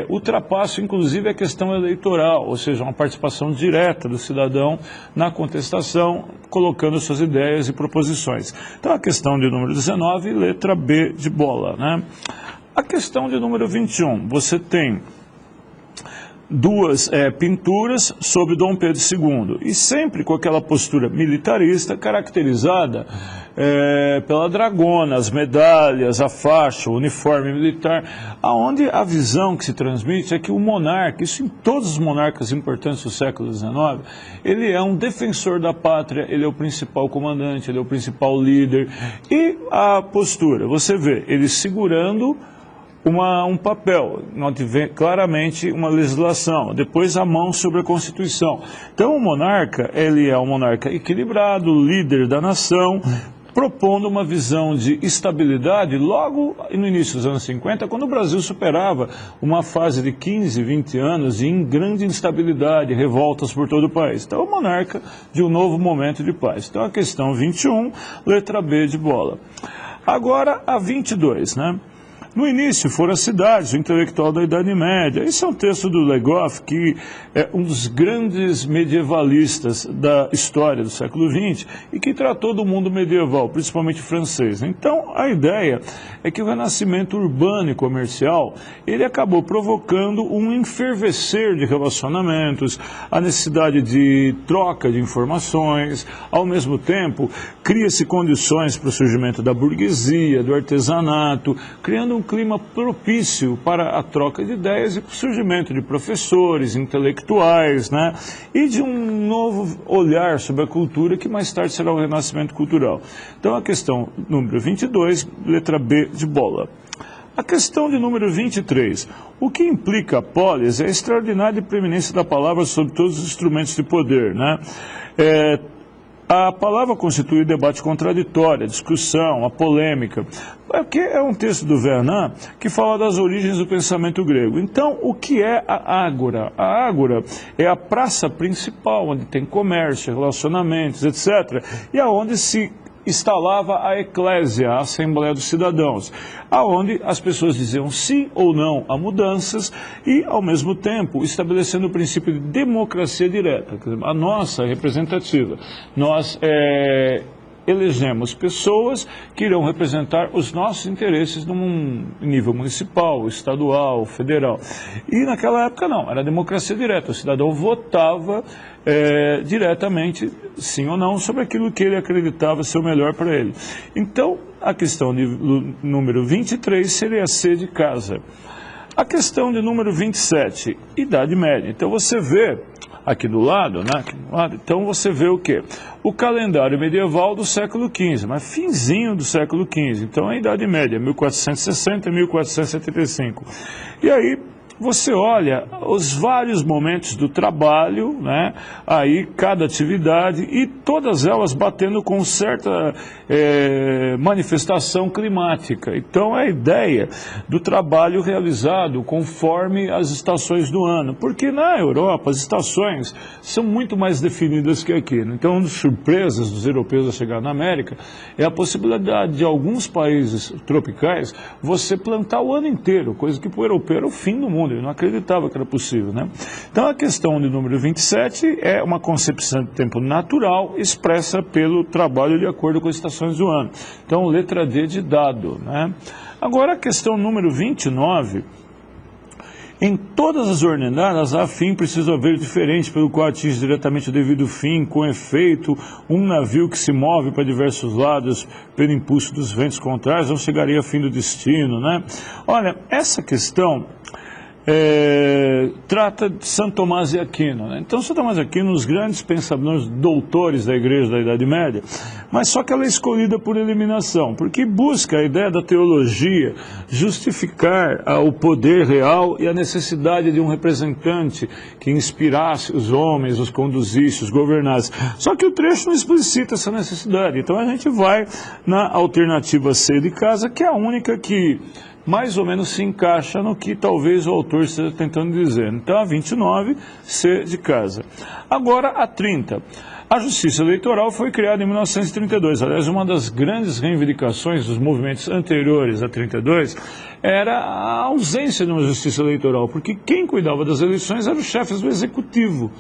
ultrapassam, inclusive, a questão eleitoral, ou seja, uma participação direta do cidadão na contestação, colocando suas ideias e proposições. Então, a questão de número 19, letra B de bola, né? A questão de número 21, você tem duas pinturas sobre Dom Pedro II, e sempre com aquela postura militarista caracterizada pela dragona, as medalhas, a faixa, o uniforme militar, aonde a visão que se transmite é que o monarca, isso em todos os monarcas importantes do século XIX, ele é um defensor da pátria, ele é o principal comandante, ele é o principal líder, e a postura, você vê, ele segurando um papel, onde vem claramente uma legislação, depois a mão sobre a Constituição. Então o monarca, ele é um monarca equilibrado, líder da nação, propondo uma visão de estabilidade logo no início dos anos 50, quando o Brasil superava uma fase de 15, 20 anos de grande instabilidade, revoltas por todo o país. Então, o monarca de um novo momento de paz. Então, a questão 21, letra B de bola. Agora, a 22, né? No início foram as cidades, o intelectual da Idade Média. Esse é um texto do Le Goff, que é um dos grandes medievalistas da história do século XX e que tratou do mundo medieval, principalmente francês. Então, a ideia é que o renascimento urbano e comercial, ele acabou provocando um enfervescer de relacionamentos, a necessidade de troca de informações, ao mesmo tempo, cria-se condições para o surgimento da burguesia, do artesanato, criando um clima propício para a troca de ideias e para o surgimento de professores, intelectuais, né? E de um novo olhar sobre a cultura que mais tarde será o renascimento cultural. Então a questão número 22, letra B de bola. A questão de número 23. O que implica a polis é a extraordinária preeminência da palavra sobre todos os instrumentos de poder, né? A palavra constitui o debate contraditório, a discussão, a polêmica, porque é um texto do Vernon que fala das origens do pensamento grego. Então, o que é a ágora? A ágora é a praça principal, onde tem comércio, relacionamentos, etc., e aonde se instalava a eclésia, a Assembleia dos Cidadãos, aonde as pessoas diziam sim ou não a mudanças e, ao mesmo tempo, estabelecendo o princípio de democracia direta, a nossa representativa. Nós elegemos pessoas que irão representar os nossos interesses num nível municipal, estadual, federal. E naquela época não, era democracia direta, o cidadão votava diretamente, sim ou não, sobre aquilo que ele acreditava ser o melhor para ele. Então, a questão de número 23 seria C de casa. A questão de número 27, Idade Média. Então, você vê aqui do lado, né? Então você vê o quê? O calendário medieval do século XV, mas finzinho do século XV. Então é a Idade Média, 1460 e 1475. E aí você olha os vários momentos do trabalho, né? Aí cada atividade e todas elas batendo com certa manifestação climática. Então é a ideia do trabalho realizado conforme as estações do ano, porque na Europa as estações são muito mais definidas que aqui. Então uma das surpresas dos europeus a chegar na América é a possibilidade de alguns países tropicais você plantar o ano inteiro, coisa que para o europeu era o fim do mundo. Ele não acreditava que era possível, né? Então a questão de número 27 é uma concepção de tempo natural expressa pelo trabalho de acordo com as estações do ano. Então letra D de dado, né? Agora a questão número 29. Em todas as ordenadas, há fim preciso haver diferente, pelo qual atinge diretamente o devido fim, com efeito, um navio que se move para diversos lados pelo impulso dos ventos contrários, não chegaria ao fim do destino, né? Olha, essa questão trata de Santo Tomás de Aquino, né? Então, Santo Tomás de Aquino, um dos grandes pensadores, doutores da Igreja da Idade Média, mas só que ela é escolhida por eliminação, porque busca a ideia da teologia justificar o poder real e a necessidade de um representante que inspirasse os homens, os conduzisse, os governasse. Só que o trecho não explicita essa necessidade, então a gente vai na alternativa C de casa, que é a única que mais ou menos se encaixa no que talvez o autor esteja tentando dizer. Então, a 29, C de casa. Agora, a 30. A Justiça Eleitoral foi criada em 1932. Aliás, uma das grandes reivindicações dos movimentos anteriores a 32 era a ausência de uma Justiça Eleitoral, porque quem cuidava das eleições eram os chefes do Executivo.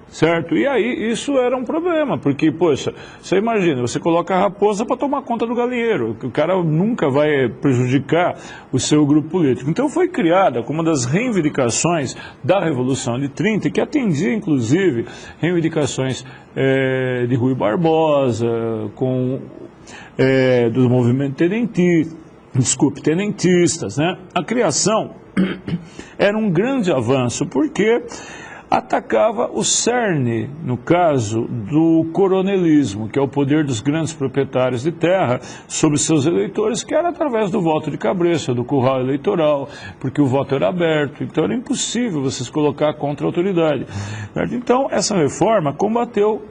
certo? E aí isso era um problema, porque, poxa, você imagina, você coloca a raposa para tomar conta do galinheiro, que o cara nunca vai prejudicar o seu grupo político. Então foi criada como uma das reivindicações da Revolução de 30, que atendia, inclusive, reivindicações de Rui Barbosa, do movimento tenentistas, né? A criação era um grande avanço, porque atacava o cerne, no caso, do coronelismo, que é o poder dos grandes proprietários de terra sobre seus eleitores, que era através do voto de cabresto, do curral eleitoral, porque o voto era aberto, então era impossível vocês colocar contra a autoridade. Certo? Então, essa reforma combateu,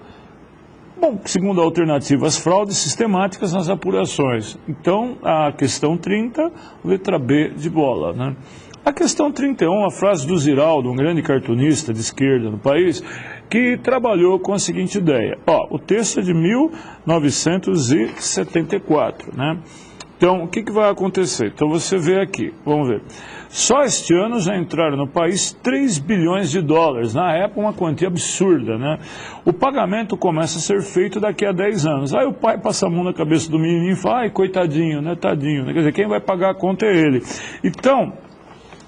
bom, segundo a alternativa, as fraudes sistemáticas nas apurações. Então, a questão 30, letra B de bola, né? A questão 31, a frase do Ziraldo, um grande cartunista de esquerda no país, que trabalhou com a seguinte ideia. O texto é de 1974, né? Então, o que vai acontecer? Então, você vê aqui, vamos ver. Só este ano já entraram no país 3 bilhões de dólares, na época uma quantia absurda, né? O pagamento começa a ser feito daqui a 10 anos. Aí o pai passa a mão na cabeça do menininho e fala, ai, coitadinho, né, tadinho, né? Quer dizer, quem vai pagar a conta é ele. Então,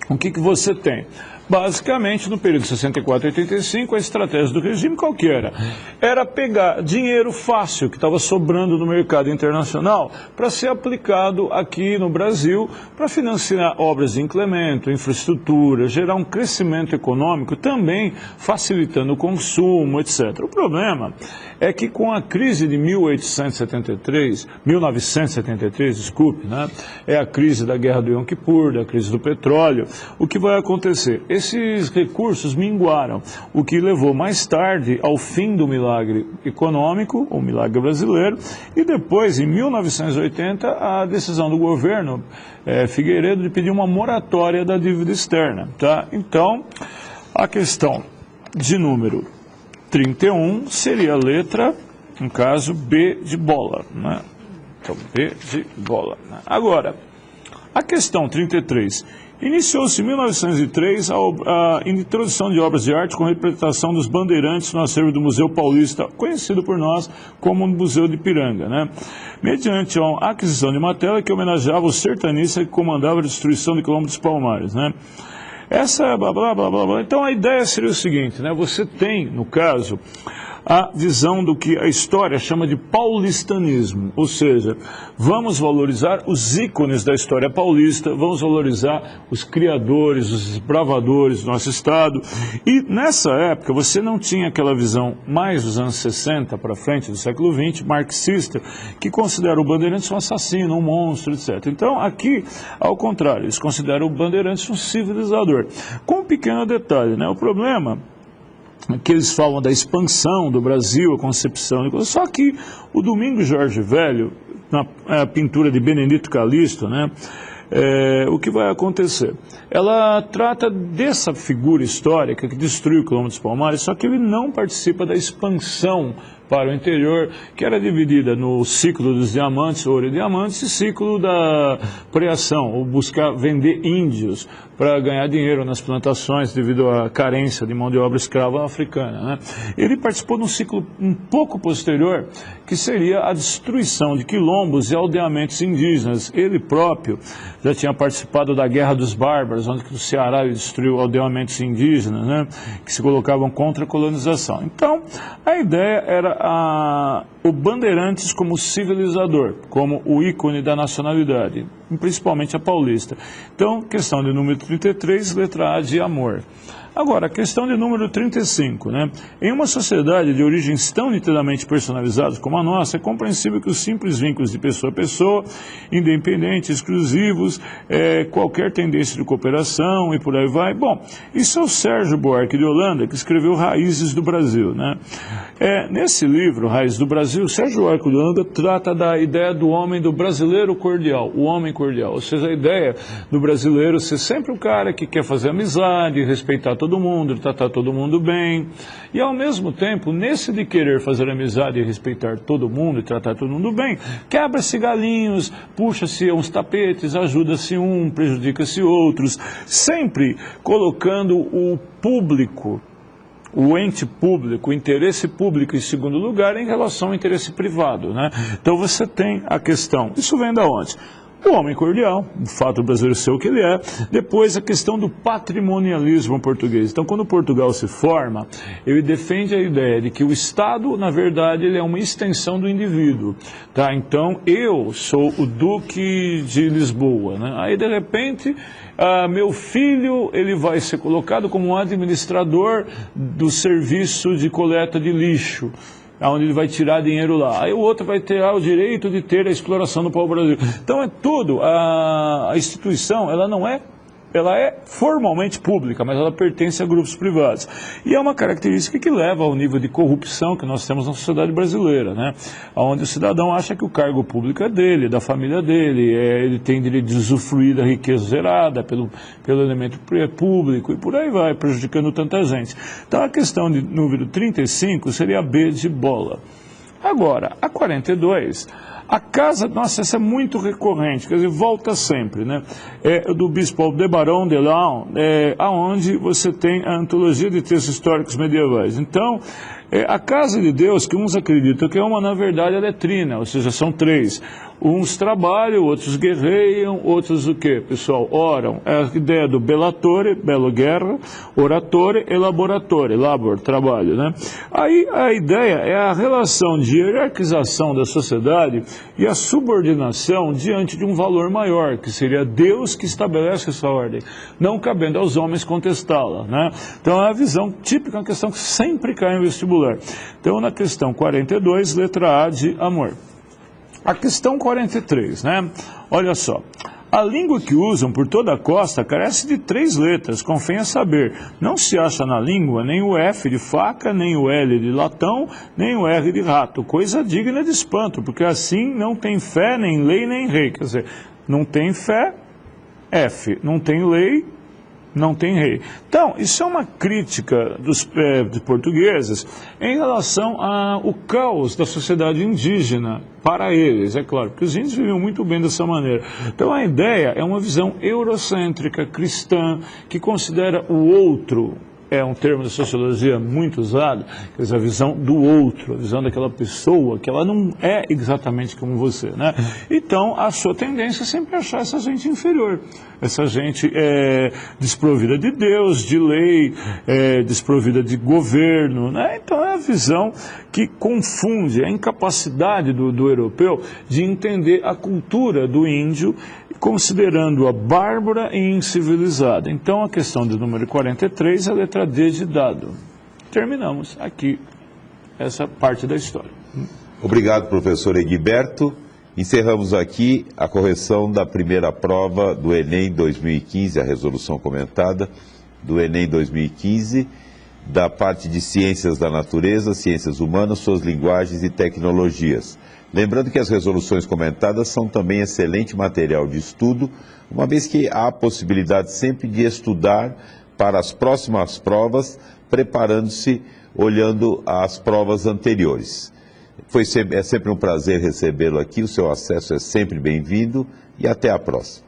o que você tem? Basicamente, no período de 64 a 85, a estratégia do regime qual que era? Era pegar dinheiro fácil que estava sobrando no mercado internacional para ser aplicado aqui no Brasil para financiar obras de incremento, infraestrutura, gerar um crescimento econômico, também facilitando o consumo, etc. O problema é que com a crise de 1973, desculpe, né? É a crise da guerra do Yom Kippur, da crise do petróleo, o que vai acontecer? Esses recursos minguaram, o que levou mais tarde ao fim do milagre econômico, o milagre brasileiro, e depois, em 1980, a decisão do governo Figueiredo de pedir uma moratória da dívida externa. Tá? Então, a questão de número 31 seria a letra, no caso, B de bola. Né? Então, B de bola. Né? Agora, a questão 33. Iniciou-se em 1903 a introdução de obras de arte com representação dos bandeirantes no acervo do Museu Paulista, conhecido por nós como Museu de Ipiranga, né? Mediante a aquisição de uma tela que homenageava o sertanista que comandava a destruição de Quilombo dos Palmares, né? Essa blá, blá, blá, blá, blá. Então a ideia seria o seguinte, né? Você tem, no caso, a visão do que a história chama de paulistanismo, ou seja, vamos valorizar os ícones da história paulista, vamos valorizar os criadores, os desbravadores do nosso estado, e nessa época você não tinha aquela visão mais dos anos 60 para frente do século XX, marxista, que considera o Bandeirantes um assassino, um monstro, etc. Então aqui, ao contrário, eles consideram o Bandeirantes um civilizador, com um pequeno detalhe, né? O problema que eles falam da expansão do Brasil, a concepção, só que o Domingos Jorge Velho, na pintura de Benedito Calixto, né, o que vai acontecer? Ela trata dessa figura histórica que destruiu o Quilombo dos Palmares, só que ele não participa da expansão para o interior, que era dividida no ciclo dos diamantes, ouro e diamantes, e ciclo da preação, ou buscar vender índios para ganhar dinheiro nas plantações devido à carência de mão de obra escrava africana, né? Ele participou de um ciclo um pouco posterior, que seria a destruição de quilombos e aldeamentos indígenas. Ele próprio já tinha participado da Guerra dos Bárbaros, onde o Ceará destruiu aldeamentos indígenas, né, que se colocavam contra a colonização. Então, a ideia era o Bandeirantes como civilizador, como o ícone da nacionalidade, principalmente a paulista. Então, questão de número 33, letra A de amor. Agora, a questão de número 35, né? Em uma sociedade de origens tão nitidamente personalizadas como a nossa, é compreensível que os simples vínculos de pessoa a pessoa, independentes, exclusivos, qualquer tendência de cooperação e por aí vai. Bom, isso é o Sérgio Buarque de Holanda, que escreveu Raízes do Brasil, né? Nesse livro, Raízes do Brasil, Sérgio Buarque de Holanda trata da ideia do homem, do brasileiro cordial, o homem cordial, ou seja, a ideia do brasileiro ser sempre o cara que quer fazer amizade, respeitar todo mundo, tratar todo mundo bem, e ao mesmo tempo, nesse de querer fazer amizade e respeitar todo mundo e tratar todo mundo bem, quebra-se galinhos, puxa-se uns tapetes, ajuda-se um, prejudica-se outros, sempre colocando o público o ente público, o interesse público em segundo lugar em relação ao interesse privado, né? Então você tem a questão, isso vem da onde? O homem cordial, o fato do brasileiro ser o que ele é. Depois a questão do patrimonialismo português. Então quando Portugal se forma, ele defende a ideia de que o Estado, na verdade, ele é uma extensão do indivíduo. Tá? Então eu sou o Duque de Lisboa, né? Aí de repente meu filho ele vai ser colocado como um administrador do serviço de coleta de lixo, onde ele vai tirar dinheiro lá. Aí o outro vai ter o direito de ter a exploração do povo brasileiro. Então é tudo, a instituição, ela é formalmente pública, mas ela pertence a grupos privados. E é uma característica que leva ao nível de corrupção que nós temos na sociedade brasileira, né? Onde o cidadão acha que o cargo público é dele, da família dele, ele tem direito de usufruir da riqueza gerada pelo elemento público, e por aí vai, prejudicando tanta gente. Então a questão de número 35 seria a B de bola. Agora, a 42... a casa, nossa, essa é muito recorrente, quer dizer, volta sempre, né? É do bispo Aldebaran de Laon, aonde você tem a antologia de textos históricos medievais. Então, a casa de Deus, que uns acreditam que é uma, na verdade, ela é trina, ou seja, são três. Uns trabalham, outros guerreiam, outros o quê, pessoal? Oram. É a ideia do bellatore, belo guerra, oratore, elaboratore, labor, trabalho, né? Aí a ideia é a relação de hierarquização da sociedade e a subordinação diante de um valor maior, que seria Deus que estabelece essa ordem, não cabendo aos homens contestá-la, né? Então é a visão típica, uma questão que sempre cai no vestibular. Então na questão 42, letra A de amor. A questão 43, né? Olha só. A língua que usam por toda a costa carece de 3 letras, convém a saber. Não se acha na língua nem o F de faca, nem o L de latão, nem o R de rato. Coisa digna de espanto, porque assim não tem fé, nem lei, nem rei. Quer dizer, não tem fé, F. Não tem lei, não tem rei. Então, isso é uma crítica dos portugueses em relação ao caos da sociedade indígena para eles, é claro, porque os índios viviam muito bem dessa maneira. Então, a ideia é uma visão eurocêntrica, cristã, que considera o outro, é um termo da sociologia muito usado, quer dizer, a visão do outro, a visão daquela pessoa, que ela não é exatamente como você, né? Então, a sua tendência é sempre achar essa gente inferior, essa gente desprovida de Deus, de lei, desprovida de governo, né? Então, é a visão que confunde a incapacidade do europeu de entender a cultura do índio, considerando-a bárbara e incivilizada. Então, a questão do número 43 é a letra D de dado. Terminamos aqui essa parte da história. Obrigado, professor Egberto. Encerramos aqui a correção da primeira prova do Enem 2015, a resolução comentada do Enem 2015, da parte de Ciências da Natureza, Ciências Humanas, Suas Linguagens e Tecnologias. Lembrando que as resoluções comentadas são também excelente material de estudo, uma vez que há a possibilidade sempre de estudar para as próximas provas, preparando-se, olhando as provas anteriores. É sempre um prazer recebê-lo aqui, o seu acesso é sempre bem-vindo e até a próxima.